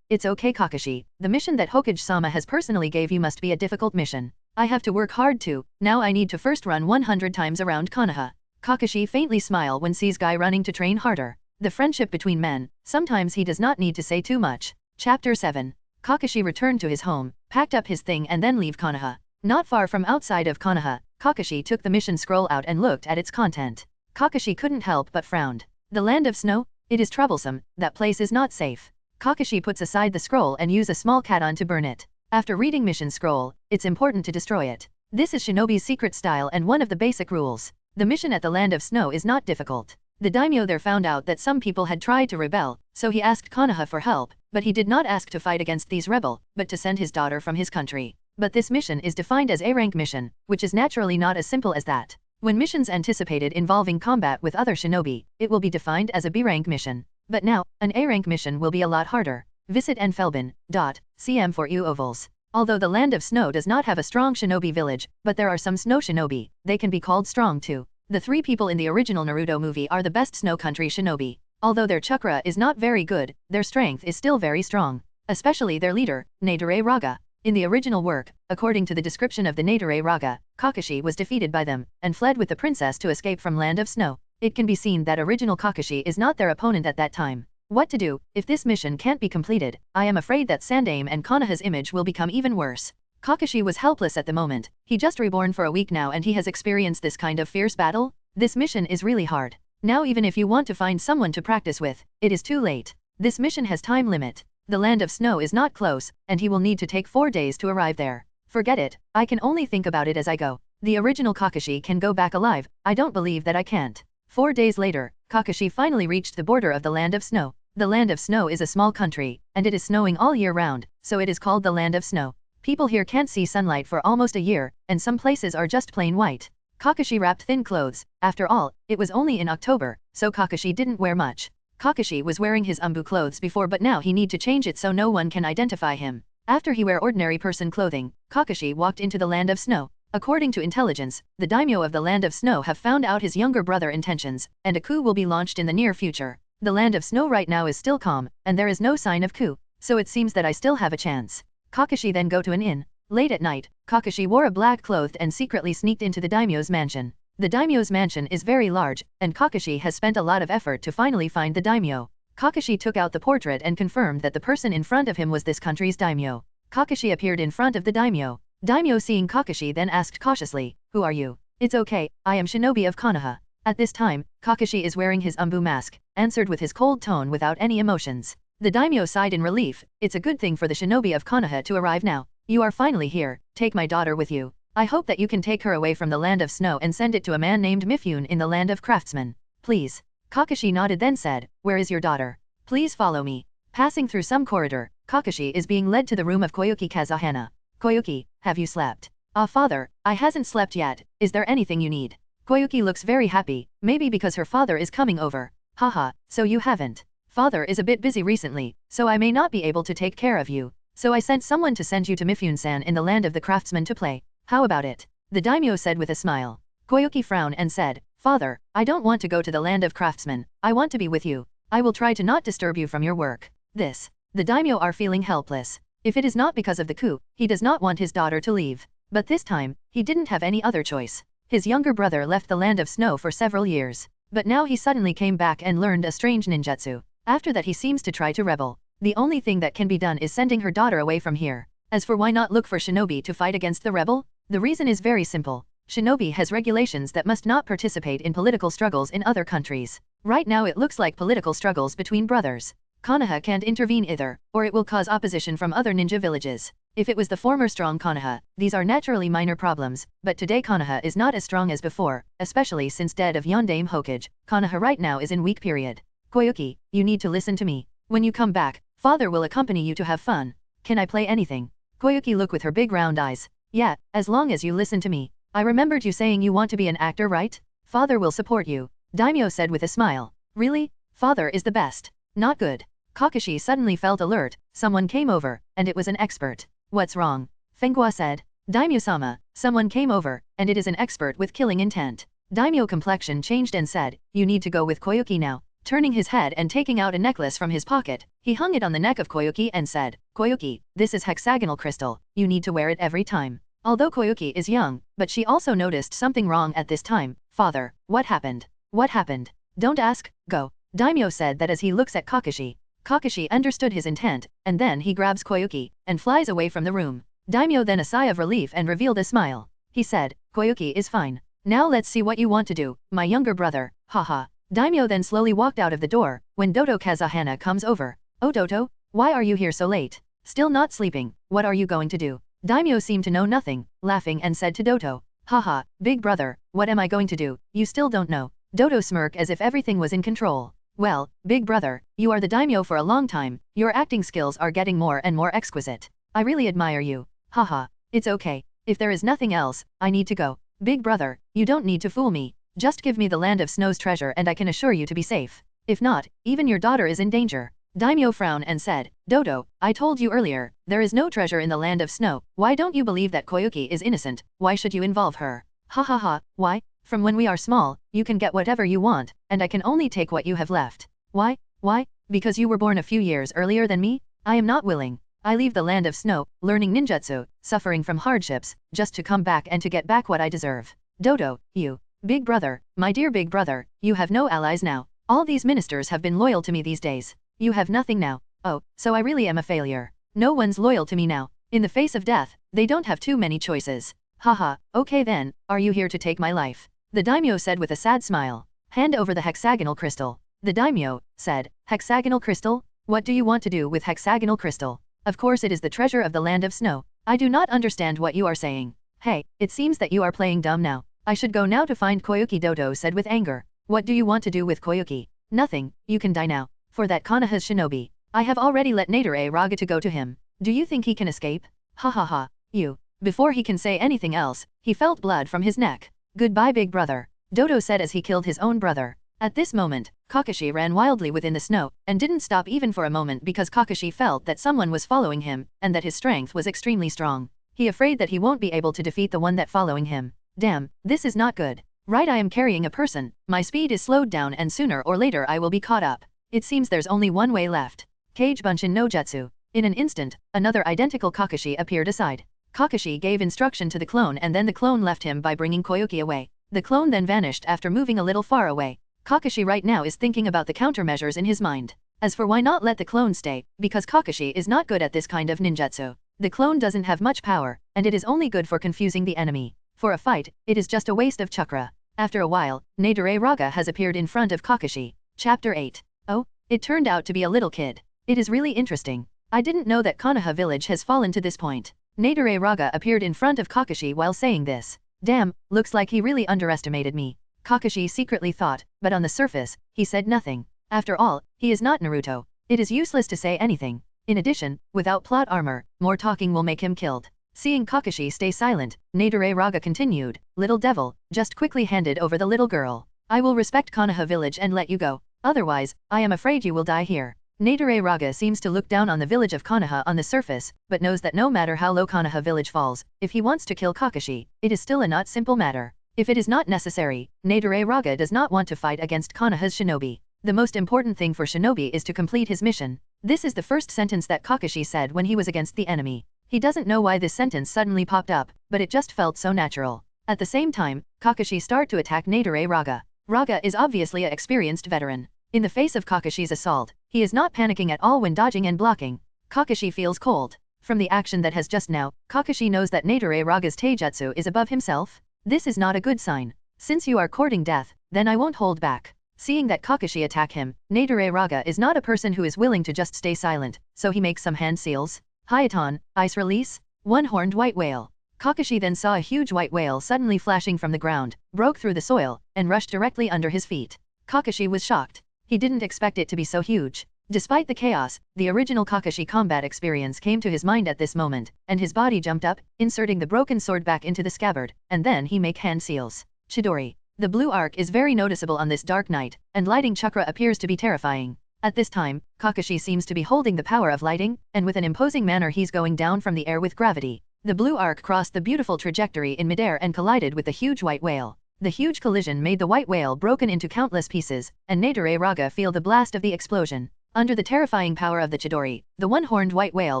it's okay Kakashi, the mission that Hokage-sama has personally gave you must be a difficult mission. I have to work hard too, now I need to first run 100 times around Konoha. Kakashi faintly smiled when sees Guy running to train harder. The friendship between men, sometimes he does not need to say too much. Chapter 7. Kakashi returned to his home, packed up his thing and then leave Konoha. Not far from outside of Konoha, Kakashi took the mission scroll out and looked at its content. Kakashi couldn't help but frowned. The land of snow? It is troublesome, that place is not safe. Kakashi puts aside the scroll and use a small katon to burn it. After reading mission scroll, it's important to destroy it. This is shinobi's secret style and one of the basic rules. The mission at the land of snow is not difficult. The daimyo there found out that some people had tried to rebel, so he asked Konoha for help, but he did not ask to fight against these rebel, but to send his daughter from his country. But this mission is defined as A-rank mission, which is naturally not as simple as that. When missions anticipated involving combat with other shinobi, it will be defined as a B-rank mission. But now, an A-rank mission will be a lot harder. Visit nfelbin.cm for ovals. Although the land of snow does not have a strong shinobi village, but there are some snow shinobi, they can be called strong too. The three people in the original Naruto movie are the best snow country shinobi. Although their chakra is not very good, their strength is still very strong. Especially their leader, Nadare Raga. In the original work, according to the description of the Nadare Raga, Kakashi was defeated by them, and fled with the princess to escape from Land of Snow. It can be seen that original Kakashi is not their opponent at that time. What to do, if this mission can't be completed? I am afraid that Sandame and Konoha's image will become even worse. Kakashi was helpless at the moment, he just reborn for a week now and he has experienced this kind of fierce battle? This mission is really hard. Now even if you want to find someone to practice with, it is too late. This mission has time limit. The land of snow is not close, and he will need to take 4 days to arrive there. Forget it, I can only think about it as I go. The original Kakashi can go back alive, I don't believe that I can't. 4 days later, Kakashi finally reached the border of the Land of Snow. The Land of Snow is a small country, and it is snowing all year round, so it is called the Land of Snow. People here can't see sunlight for almost a year, and some places are just plain white. Kakashi wrapped thin clothes. After all, it was only in October, so Kakashi didn't wear much. Kakashi was wearing his umbu clothes before, but now he need to change it so no one can identify him. After he wear ordinary person clothing, Kakashi walked into the Land of Snow. According to intelligence, the daimyo of the Land of Snow have found out his younger brother intentions, and a coup will be launched in the near future. The Land of Snow right now is still calm, and there is no sign of coup, so it seems that I still have a chance. Kakashi then go to an inn. Late at night, Kakashi wore a black cloth and secretly sneaked into the daimyo's mansion. The daimyo's mansion is very large, and Kakashi has spent a lot of effort to finally find the daimyo. Kakashi took out the portrait and confirmed that the person in front of him was this country's daimyo. Kakashi appeared in front of the daimyo. Daimyo seeing Kakashi then asked cautiously, "Who are you?" "It's okay, I am Shinobi of Konoha." At this time, Kakashi is wearing his umbu mask, answered with his cold tone without any emotions. The daimyo sighed in relief. "It's a good thing for the Shinobi of Konoha to arrive now. You are finally here, take my daughter with you. I hope that you can take her away from the Land of Snow and send it to a man named Mifune in the Land of Craftsman. Please." Kakashi nodded then said, "Where is your daughter? Please follow me." Passing through some corridor, Kakashi is being led to the room of Koyuki Kazahana. "Koyuki, have you slept?" "Ah father, I hasn't slept yet, is there anything you need?" Koyuki looks very happy, maybe because her father is coming over. "Haha, so you haven't. Father is a bit busy recently, so I may not be able to take care of you. So I sent someone to send you to Mifune-san in the Land of the Craftsman to play. How about it?" The daimyo said with a smile. Koyuki frowned and said, "Father, I don't want to go to the Land of Craftsman, I want to be with you. I will try to not disturb you from your work." The daimyo are feeling helpless. If it is not because of the coup, he does not want his daughter to leave. But this time, he didn't have any other choice. His younger brother left the Land of Snow for several years. But now he suddenly came back and learned a strange ninjutsu. After that he seems to try to rebel. The only thing that can be done is sending her daughter away from here. As for why not look for Shinobi to fight against the rebel? The reason is very simple. Shinobi has regulations that must not participate in political struggles in other countries. Right now it looks like political struggles between brothers. Konoha can't intervene either, or it will cause opposition from other ninja villages. If it was the former strong Konoha, these are naturally minor problems, but today Konoha is not as strong as before, especially since dead of Yondaime Hokage. Konoha right now is in weak period. Koyuki, you need to listen to me. When you come back, father will accompany you to have fun. Can I play anything? Koyuki looked with her big round eyes. Yeah, as long as you listen to me. I remembered you saying you want to be an actor, right? Father will support you. Daimyo said with a smile. Really? Father is the best. Not good. Kakashi suddenly felt alert. Someone came over, and it was an expert. What's wrong? Fenghua said. Daimyo-sama, someone came over, and it is an expert with killing intent. Daimyo complexion changed and said, you need to go with Koyuki now. Turning his head and taking out a necklace from his pocket, he hung it on the neck of Koyuki and said, Koyuki, this is hexagonal crystal, you need to wear it every time. Although Koyuki is young, but she also noticed something wrong at this time. Father, what happened? What happened? Don't ask, go. Daimyo said that as he looks at Kakashi. Kakashi understood his intent, and then he grabs Koyuki, and flies away from the room. Daimyo then a sigh of relief and revealed a smile. He said, Koyuki is fine. Now let's see what you want to do, my younger brother, haha. Daimyo then slowly walked out of the door, when Doto Kazahana comes over. Oh Doto, why are you here so late? Still not sleeping, what are you going to do? Daimyo seemed to know nothing, laughing and said to Doto, haha, big brother, what am I going to do, you still don't know. Doto smirked as if everything was in control. Well, big brother, you are the daimyo for a long time, your acting skills are getting more and more exquisite. I really admire you. Haha, it's okay. If there is nothing else, I need to go. Big brother, you don't need to fool me. Just give me the Land of Snow's treasure and I can assure you to be safe. If not, even your daughter is in danger. Daimyo frowned and said, Doto, I told you earlier, there is no treasure in the Land of Snow. Why don't you believe that Koyuki is innocent? Why should you involve her? Ha ha ha, why? From when we are small, you can get whatever you want, and I can only take what you have left. Why? Why? Because you were born a few years earlier than me? I am not willing. I leave the Land of Snow, learning ninjutsu, suffering from hardships, just to come back and to get back what I deserve. Doto, you. Big brother, my dear big brother, you have no allies now. All these ministers have been loyal to me these days. You have nothing now. Oh, so I really am a failure. No one's loyal to me now. In the face of death, they don't have too many choices. Haha, okay then, are you here to take my life? The daimyo said with a sad smile. Hand over the hexagonal crystal. The daimyo said, hexagonal crystal? What do you want to do with hexagonal crystal? Of course it is the treasure of the Land of Snow. I do not understand what you are saying. Hey, it seems that you are playing dumb now. I should go now to find Koyuki, Dodo said with anger. What do you want to do with Koyuki? Nothing, you can die now. For that Konoha's shinobi. I have already let Nature Raga to go to him. Do you think he can escape? Ha ha ha, you. Before he can say anything else, he felt blood from his neck. Goodbye big brother, Dodo said as he killed his own brother. At this moment, Kakashi ran wildly within the snow, and didn't stop even for a moment because Kakashi felt that someone was following him, and that his strength was extremely strong. He afraid that he won't be able to defeat the one that following him. Damn, this is not good. Right, I am carrying a person, my speed is slowed down and sooner or later I will be caught up. It seems there's only one way left. Kage Bunshin no Jutsu. In an instant, another identical Kakashi appeared aside. Kakashi gave instruction to the clone and then the clone left him by bringing Koyuki away. The clone then vanished after moving a little far away. Kakashi right now is thinking about the countermeasures in his mind. As for why not let the clone stay, because Kakashi is not good at this kind of ninjutsu. The clone doesn't have much power, and it is only good for confusing the enemy. For a fight, it is just a waste of chakra. After a while, Nature Raga has appeared in front of Kakashi. Chapter 8. Oh, it turned out to be a little kid. It is really interesting. I didn't know that Konoha village has fallen to this point. Nature Raga appeared in front of Kakashi while saying this. Damn, looks like he really underestimated me. Kakashi secretly thought, but on the surface, he said nothing. After all, he is not Naruto. It is useless to say anything. In addition, without plot armor, more talking will make him killed. Seeing Kakashi stay silent, Nature Raga continued, Little devil, just quickly handed over the little girl. I will respect Konoha village and let you go. Otherwise, I am afraid you will die here. Nature Raga seems to look down on the village of Konoha on the surface, but knows that no matter how low Konoha village falls, if he wants to kill Kakashi, it is still a not simple matter. If it is not necessary, Nature Raga does not want to fight against Konoha's shinobi. The most important thing for shinobi is to complete his mission. This is the first sentence that Kakashi said when he was against the enemy. He doesn't know why this sentence suddenly popped up, but it just felt so natural. At the same time, Kakashi started to attack Nature Raga. Raga is obviously an experienced veteran. In the face of Kakashi's assault, he is not panicking at all when dodging and blocking. Kakashi feels cold. From the action that has just now, Kakashi knows that Nature Raga's taijutsu is above himself. This is not a good sign. Since you are courting death, then I won't hold back. Seeing that Kakashi attack him, Nature Raga is not a person who is willing to just stay silent, so he makes some hand seals. Hyaton, ice release, one-horned white whale. Kakashi then saw a huge white whale suddenly flashing from the ground, broke through the soil, and rushed directly under his feet. Kakashi was shocked. He didn't expect it to be so huge. Despite the chaos, the original Kakashi combat experience came to his mind at this moment, and his body jumped up, inserting the broken sword back into the scabbard, and then he make hand seals. Chidori. The blue arc is very noticeable on this dark night, and lighting chakra appears to be terrifying. At this time, Kakashi seems to be holding the power of lighting, and with an imposing manner he's going down from the air with gravity. The blue arc crossed the beautiful trajectory in midair and collided with the huge white whale. The huge collision made the white whale broken into countless pieces, and Nature Raga feel the blast of the explosion. Under the terrifying power of the Chidori, the one-horned white whale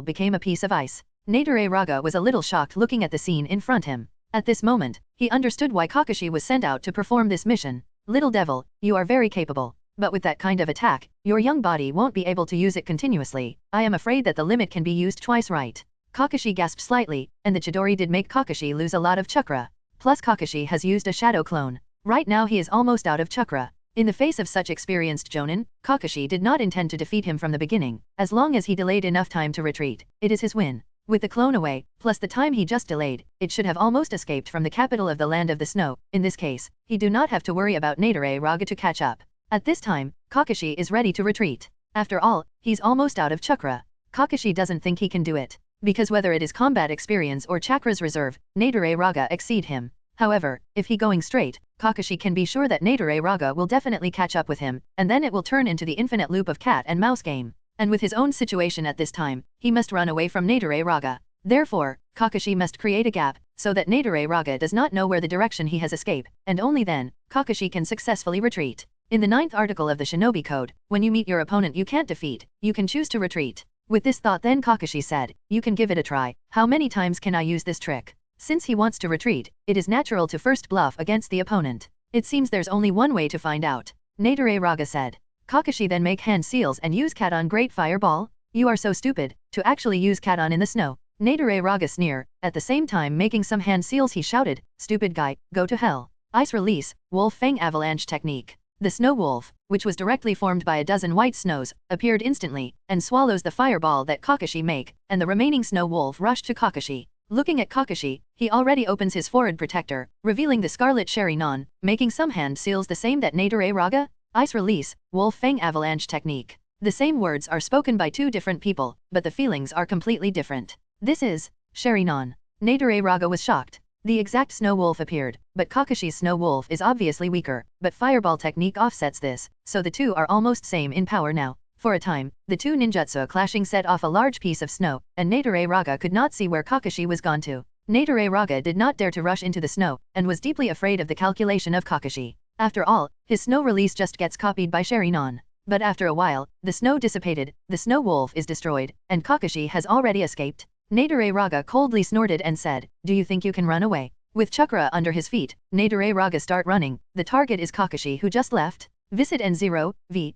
became a piece of ice. Nature Raga was a little shocked looking at the scene in front him. At this moment, he understood why Kakashi was sent out to perform this mission. Little devil, you are very capable. But with that kind of attack, your young body won't be able to use it continuously. I am afraid that the limit can be used twice right. Kakashi gasped slightly, and the Chidori did make Kakashi lose a lot of chakra. Plus Kakashi has used a shadow clone. Right now he is almost out of chakra. In the face of such experienced jonin, Kakashi did not intend to defeat him from the beginning. As long as he delayed enough time to retreat, it is his win. With the clone away, plus the time he just delayed, it should have almost escaped from the capital of the land of the snow. In this case, he do not have to worry about Nature Raga to catch up. At this time, Kakashi is ready to retreat. After all, he's almost out of chakra. Kakashi doesn't think he can do it. Because whether it is combat experience or chakra's reserve, Nature Raga exceed him. However, if he going straight, Kakashi can be sure that Nature Raga will definitely catch up with him, and then it will turn into the infinite loop of cat and mouse game. And with his own situation at this time, he must run away from Nature Raga. Therefore, Kakashi must create a gap, so that Nature Raga does not know where the direction he has escaped, and only then, Kakashi can successfully retreat. In the 9th article of the Shinobi Code, when you meet your opponent you can't defeat, you can choose to retreat. With this thought then Kakashi said, you can give it a try. How many times can I use this trick? Since he wants to retreat, it is natural to first bluff against the opponent. It seems there's only one way to find out. Nature Raga said. Kakashi then make hand seals and use Katon Great Fireball? You are so stupid, to actually use Katon in the snow. Nature Raga sneer, at the same time making some hand seals he shouted, stupid guy, go to hell. Ice release, Wolf Fang Avalanche Technique. The snow wolf, which was directly formed by a dozen white snows, appeared instantly, and swallows the fireball that Kakashi make, and the remaining snow wolf rushed to Kakashi. Looking at Kakashi, he already opens his forehead protector, revealing the scarlet Sharingan, making some hand seals the same that Nadare Raga, Ice Release, Wolf Fang Avalanche technique. The same words are spoken by two different people, but the feelings are completely different. This is Sharingan. Nadare Raga was shocked. The exact Snow Wolf appeared, but Kakashi's Snow Wolf is obviously weaker, but Fireball technique offsets this, so the two are almost same in power now. For a time, the two ninjutsu clashing set off a large piece of snow, and Nadare Raga could not see where Kakashi was gone to. Nadare Raga did not dare to rush into the snow, and was deeply afraid of the calculation of Kakashi. After all, his snow release just gets copied by Sharingan. But after a while, the snow dissipated, the Snow Wolf is destroyed, and Kakashi has already escaped. Nadare Raga coldly snorted and said, "Do you think you can run away?" With chakra under his feet, Nadare Raga start running. The target is Kakashi who just left. Visit N0VL/BIN.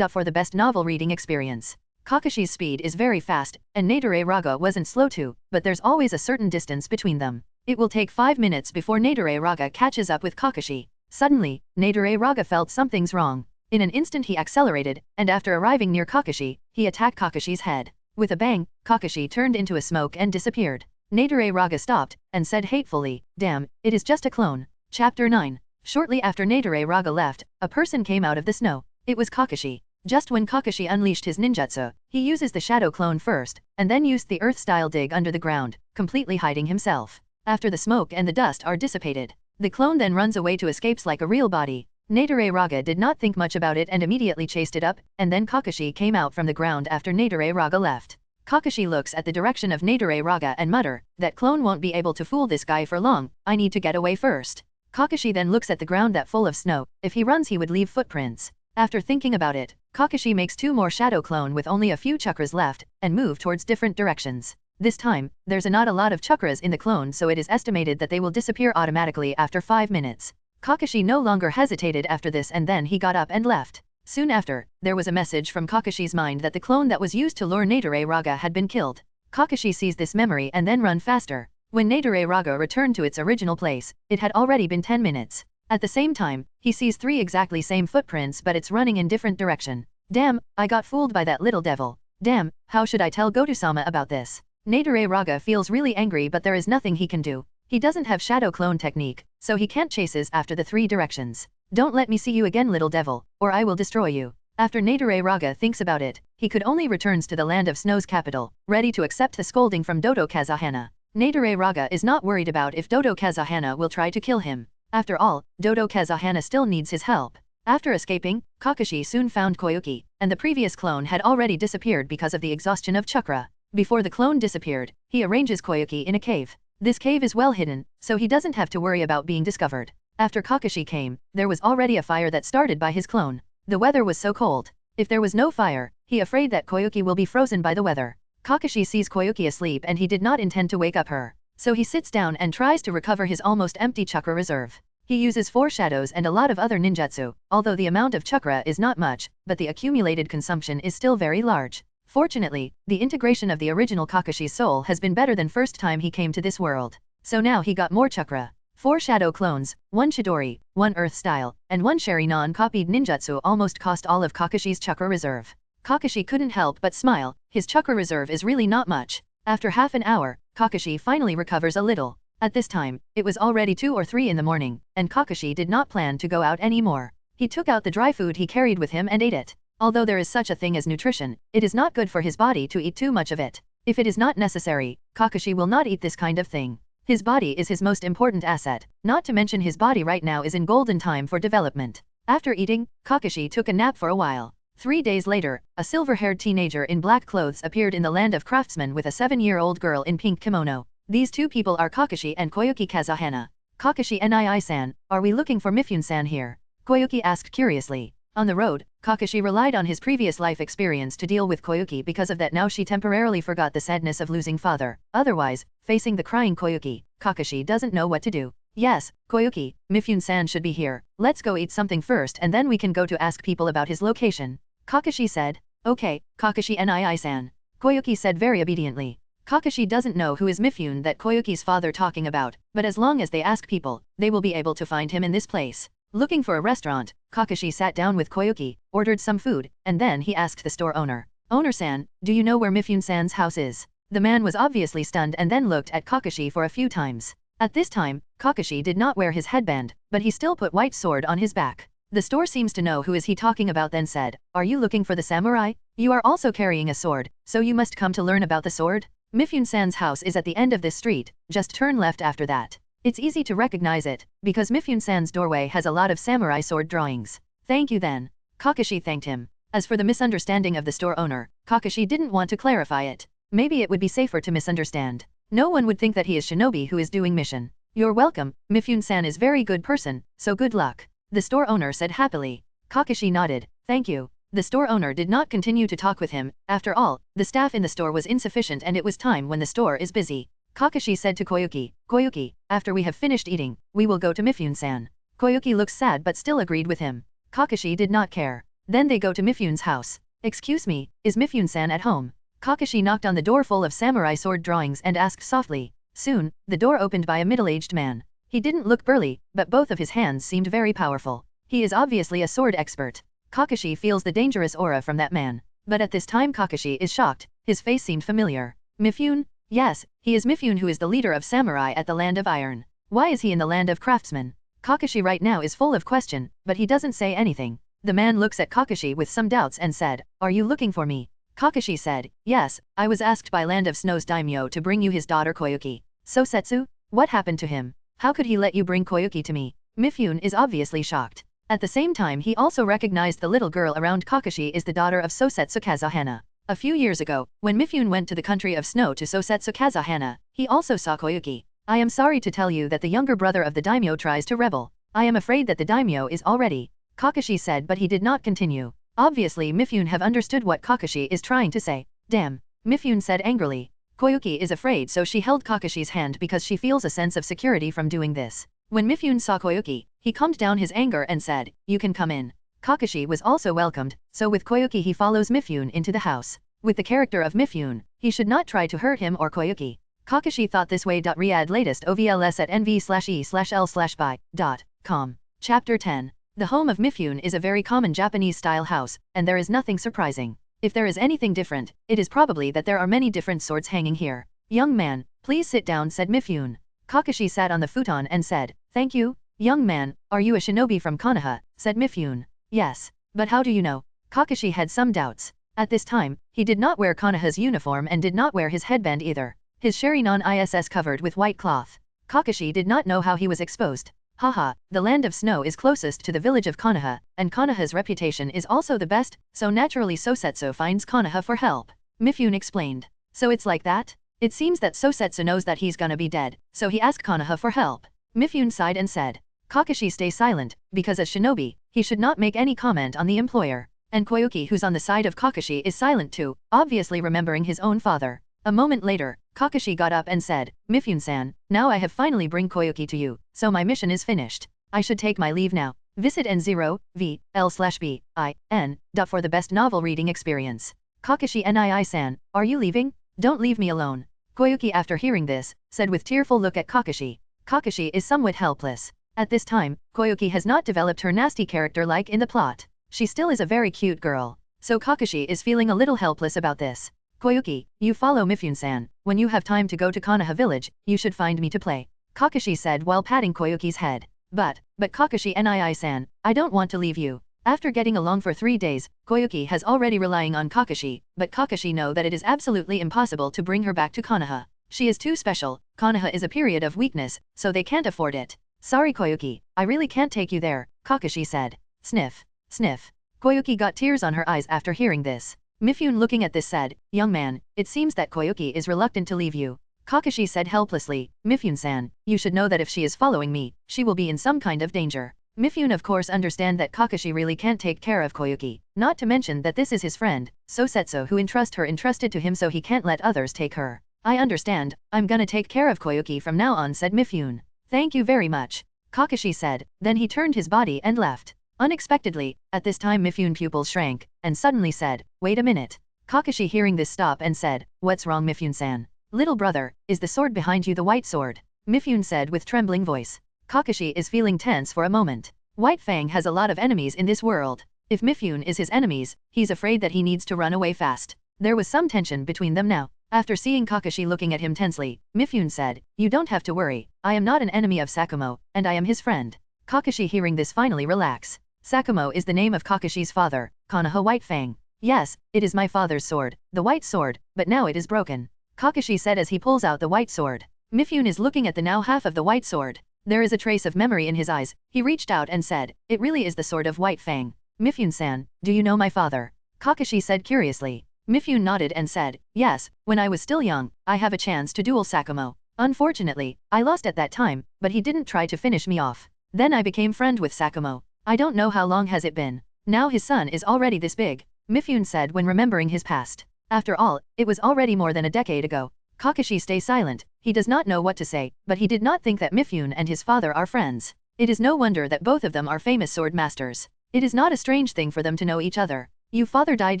For the best novel reading experience. Kakashi's speed is very fast, and Nadare Raga wasn't slow too, but there's always a certain distance between them. It will take 5 minutes before Nadare Raga catches up with Kakashi. Suddenly, Nadare Raga felt something's wrong. In an instant he accelerated, and after arriving near Kakashi, he attacked Kakashi's head. With a bang, Kakashi turned into a smoke and disappeared. Nadare Raga stopped, and said hatefully, "Damn, it is just a clone." Chapter 9. Shortly after Nadare Raga left, a person came out of the snow. It was Kakashi. Just when Kakashi unleashed his ninjutsu, he uses the shadow clone first, and then used the earth-style dig under the ground, completely hiding himself. After the smoke and the dust are dissipated, the clone then runs away to escapes like a real body. Nadare Raga did not think much about it and immediately chased it up, and then Kakashi came out from the ground after Nadare Raga left. Kakashi looks at the direction of Nadare Raga and mutter, "That clone won't be able to fool this guy for long, I need to get away first." Kakashi then looks at the ground that full of snow. If he runs he would leave footprints. After thinking about it, Kakashi makes 2 more shadow clone with only a few chakras left, and move towards different directions. This time, there's not a lot of chakras in the clone, so it is estimated that they will disappear automatically after 5 minutes. Kakashi no longer hesitated after this, and then he got up and left. Soon after, there was a message from Kakashi's mind that the clone that was used to lure Nadare Raga had been killed. Kakashi sees this memory and then run faster. When Nadare Raga returned to its original place, it had already been 10 minutes. At the same time, he sees 3 exactly same footprints, but it's running in different direction. Damn, I got fooled by that little devil. Damn, how should I tell Goto-sama about this? Nadare Raga feels really angry, but there is nothing he can do. He doesn't have shadow clone technique, so he can't chases after the 3 directions. "Don't let me see you again, little devil, or I will destroy you." After Nadare Raga thinks about it, he could only returns to the land of snow's capital, ready to accept the scolding from Dodo Kazahana. Nadare Raga is not worried about if Dodo Kazahana will try to kill him. After all, Dodo Kazahana still needs his help. After escaping, Kakashi soon found Koyuki, and the previous clone had already disappeared because of the exhaustion of chakra. Before the clone disappeared, he arranges Koyuki in a cave. This cave is well hidden, so he doesn't have to worry about being discovered. After Kakashi came, there was already a fire that started by his clone. The weather was so cold. If there was no fire, he afraid that Koyuki will be frozen by the weather. Kakashi sees Koyuki asleep and he did not intend to wake up her. So he sits down and tries to recover his almost empty chakra reserve. He uses 4 shadows and a lot of other ninjutsu, although the amount of chakra is not much, but the accumulated consumption is still very large. Fortunately, the integration of the original Kakashi's soul has been better than first time he came to this world. So now he got more chakra. 4 shadow clones, 1 Chidori, 1 earth style, and 1 Sharingan copied ninjutsu almost cost all of Kakashi's chakra reserve. Kakashi couldn't help but smile. His chakra reserve is really not much. After half an hour, Kakashi finally recovers a little. At this time, it was already 2 or 3 in the morning, and Kakashi did not plan to go out anymore. He took out the dry food he carried with him and ate it. Although there is such a thing as nutrition, it is not good for his body to eat too much of it. If it is not necessary, Kakashi will not eat this kind of thing. His body is his most important asset, not to mention his body right now is in golden time for development. After eating, Kakashi took a nap for a while. 3 days later, a silver-haired teenager in black clothes appeared in the land of Craftsman with a 7-year-old girl in pink kimono. These 2 people are Kakashi and Koyuki Kazahana. "Kakashi nii-san, are we looking for Mifune-san here?" Koyuki asked curiously. On the road, Kakashi relied on his previous life experience to deal with Koyuki. Because of that, now she temporarily forgot the sadness of losing father. Otherwise, facing the crying Koyuki, Kakashi doesn't know what to do. "Yes, Koyuki, Mifune-san should be here. Let's go eat something first and then we can go to ask people about his location," Kakashi said. "Okay, Kakashi nii-san," Koyuki said very obediently. Kakashi doesn't know who is Mifune that Koyuki's father talking about, but as long as they ask people, they will be able to find him in this place. Looking for a restaurant, Kakashi sat down with Koyuki, ordered some food, and then he asked the store owner, "Owner-san, do you know where Mifune-san's house is?" The man was obviously stunned and then looked at Kakashi for a few times. At this time, Kakashi did not wear his headband, but he still put white sword on his back. The store seems to know who is he talking about then said, "Are you looking for the samurai? You are also carrying a sword, so you must come to learn about the sword? Mifune-san's house is at the end of this street, just turn left after that. It's easy to recognize it, because Mifune-san's doorway has a lot of samurai sword drawings." "Thank you then." Kakashi thanked him. As for the misunderstanding of the store owner, Kakashi didn't want to clarify it. Maybe it would be safer to misunderstand. No one would think that he is shinobi who is doing mission. "You're welcome, Mifune-san is very good person, so good luck," the store owner said happily. Kakashi nodded, "Thank you." The store owner did not continue to talk with him. After all, the staff in the store was insufficient and it was time when the store is busy. Kakashi said to Koyuki, "Koyuki, after we have finished eating, we will go to Mifune-san." Koyuki looks sad but still agreed with him. Kakashi did not care. Then they go to Mifune's house. "Excuse me, is Mifune-san at home?" Kakashi knocked on the door full of samurai sword drawings and asked softly. Soon, the door opened by a middle-aged man. He didn't look burly, but both of his hands seemed very powerful. He is obviously a sword expert. Kakashi feels the dangerous aura from that man. But at this time Kakashi is shocked, his face seemed familiar. "Mifune? Yes, he is Mifune who is the leader of samurai at the Land of Iron. Why is he in the Land of Craftsman?" Kakashi right now is full of question, but he doesn't say anything. The man looks at Kakashi with some doubts and said, "Are you looking for me?" Kakashi said, "Yes, I was asked by Land of Snow's daimyo to bring you his daughter Koyuki." "Sosetsu? What happened to him? How could he let you bring Koyuki to me?" Mifune is obviously shocked. At the same time he also recognized the little girl around Kakashi is the daughter of Sosetsu Kazahana. A few years ago, when Mifune went to the country of snow to Sosetsu Kazahana, he also saw Koyuki. "I am sorry to tell you that the younger brother of the daimyo tries to rebel. I am afraid that the daimyo is already," Kakashi said but he did not continue. Obviously Mifune have understood what Kakashi is trying to say. "Damn," Mifune said angrily. Koyuki is afraid so she held Kakashi's hand because she feels a sense of security from doing this. When Mifune saw Koyuki, he calmed down his anger and said, "You can come in." Kakashi was also welcomed, so with Koyuki he follows Mifune into the house. With the character of Mifune, he should not try to hurt him or Koyuki. Kakashi thought this way. Read latest OVLS at nv/e/l/by.com. Chapter 10. The home of Mifune is a very common Japanese-style house, and there is nothing surprising. If there is anything different, it is probably that there are many different swords hanging here. "Young man, please sit down," said Mifune. Kakashi sat on the futon and said, "Thank you." "Young man, are you a shinobi from Konoha?" said Mifune. "Yes. But how do you know?" Kakashi had some doubts. At this time, he did not wear Konoha's uniform and did not wear his headband either. His Sharingan is covered with white cloth. Kakashi did not know how he was exposed. "Haha, the Land of Snow is closest to the village of Konoha, and Konoha's reputation is also the best, so naturally Sosetsu finds Konoha for help," Mifune explained. "So it's like that? It seems that Sosetsu knows that he's gonna be dead, so he asked Konoha for help." Mifune sighed and said. Kakashi stay silent, because as shinobi, he should not make any comment on the employer. And Koyuki who's on the side of Kakashi is silent too, obviously remembering his own father. A moment later, Kakashi got up and said, "Mifune-san, now I have finally bring Koyuki to you, so my mission is finished. I should take my leave now. Visit n0vl/bin. For the best novel reading experience. Kakashi nii-san, are you leaving? Don't leave me alone." Koyuki after hearing this, said with tearful look at Kakashi. Kakashi is somewhat helpless. At this time, Koyuki has not developed her nasty character like in the plot. She still is a very cute girl. So Kakashi is feeling a little helpless about this. "Koyuki, you follow Mifune-san. When you have time to go to Konoha village, you should find me to play," Kakashi said while patting Koyuki's head. But Kakashi nii-san, I don't want to leave you." After getting along for 3 days, Koyuki has already relying on Kakashi, but Kakashi know that it is absolutely impossible to bring her back to Konoha. She is too special, Konoha is a period of weakness, so they can't afford it. "Sorry Koyuki, I really can't take you there," Kakashi said. Sniff. Sniff. Koyuki got tears on her eyes after hearing this. Mifune looking at this said, "Young man, it seems that Koyuki is reluctant to leave you." Kakashi said helplessly, "Mifune-san, you should know that if she is following me, she will be in some kind of danger." Mifune of course understand that Kakashi really can't take care of Koyuki, not to mention that this is his friend, Sosetsu who entrusted to him so he can't let others take her. "I understand, I'm gonna take care of Koyuki from now on," said Mifune. "Thank you very much," Kakashi said, then he turned his body and left. Unexpectedly, at this time Mifune pupils shrank, and suddenly said, "Wait a minute." Kakashi hearing this stopped and said, "What's wrong Mifune-san?" "Little brother, is the sword behind you the white sword?" Mifune said with trembling voice. Kakashi is feeling tense for a moment. White Fang has a lot of enemies in this world. If Mifune is his enemies, he's afraid that he needs to run away fast. There was some tension between them now. After seeing Kakashi looking at him tensely, Mifune said, "You don't have to worry, I am not an enemy of Sakumo, and I am his friend." Kakashi hearing this finally relax. Sakumo is the name of Kakashi's father, Konoha White Fang. "Yes, it is my father's sword, the white sword, but now it is broken," Kakashi said as he pulls out the white sword. Mifune is looking at the now half of the white sword. There is a trace of memory in his eyes. He reached out and said, "It really is the sword of White Fang." "Mifune-san, do you know my father?" Kakashi said curiously. Mifune nodded and said, "Yes, when I was still young, I have a chance to duel Sakumo. Unfortunately, I lost at that time, but he didn't try to finish me off. Then I became friend with Sakumo. I don't know how long has it been. Now his son is already this big," Mifune said when remembering his past. After all, it was already more than a decade ago. Kakashi stay silent. He does not know what to say, but he did not think that Mifune and his father are friends. It is no wonder that both of them are famous sword masters. It is not a strange thing for them to know each other. "Your father died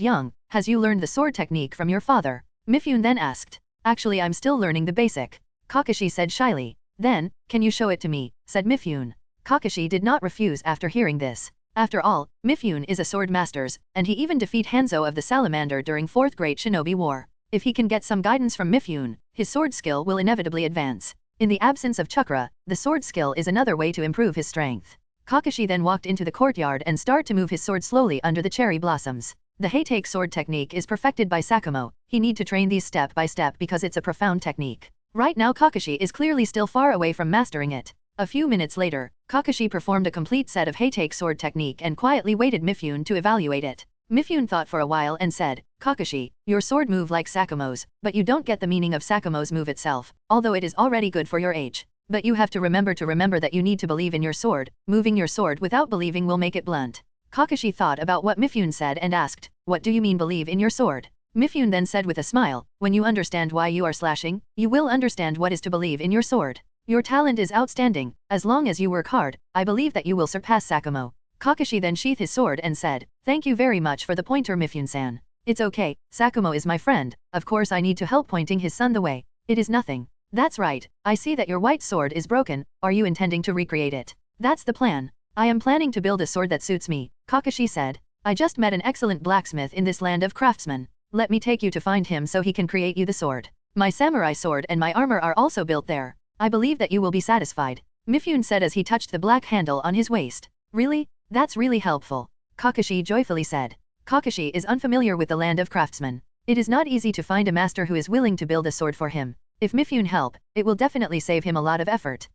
young, has you learned the sword technique from your father?" Mifune then asked. "Actually I'm still learning the basic," Kakashi said shyly. "Then, can you show it to me?" said Mifune. Kakashi did not refuse after hearing this. After all, Mifune is a sword masters, and he even defeat Hanzo of the Salamander during 4th Great Shinobi War. If he can get some guidance from Mifune, his sword skill will inevitably advance. In the absence of chakra, the sword skill is another way to improve his strength. Kakashi then walked into the courtyard and start to move his sword slowly under the cherry blossoms. The Hatake sword technique is perfected by Sakumo. He need to train these step by step because it's a profound technique. Right now Kakashi is clearly still far away from mastering it. A few minutes later, Kakashi performed a complete set of Hatake sword technique and quietly waited Mifune to evaluate it. Mifune thought for a while and said, "Kakashi, your sword move like Sakumo's, but you don't get the meaning of Sakumo's move itself, although it is already good for your age. But you have to remember that you need to believe in your sword. Moving your sword without believing will make it blunt." Kakashi thought about what Mifune said and asked, "What do you mean believe in your sword?" Mifune then said with a smile, "When you understand why you are slashing, you will understand what is to believe in your sword. Your talent is outstanding. As long as you work hard, I believe that you will surpass Sakumo." Kakashi then sheathed his sword and said, "Thank you very much for the pointer Mifune-san. It's okay, Sakumo is my friend, of course I need to help pointing his son the way. It is nothing." "That's right, I see that your white sword is broken, are you intending to recreate it?" "That's the plan. I am planning to build a sword that suits me," Kakashi said. "I just met an excellent blacksmith in this land of Craftsman. Let me take you to find him so he can create you the sword. My samurai sword and my armor are also built there. I believe that you will be satisfied," Mifune said as he touched the black handle on his waist. "Really? That's really helpful," Kakashi joyfully said. Kakashi is unfamiliar with the land of Craftsman. It is not easy to find a master who is willing to build a sword for him. If Mifune help, it will definitely save him a lot of effort.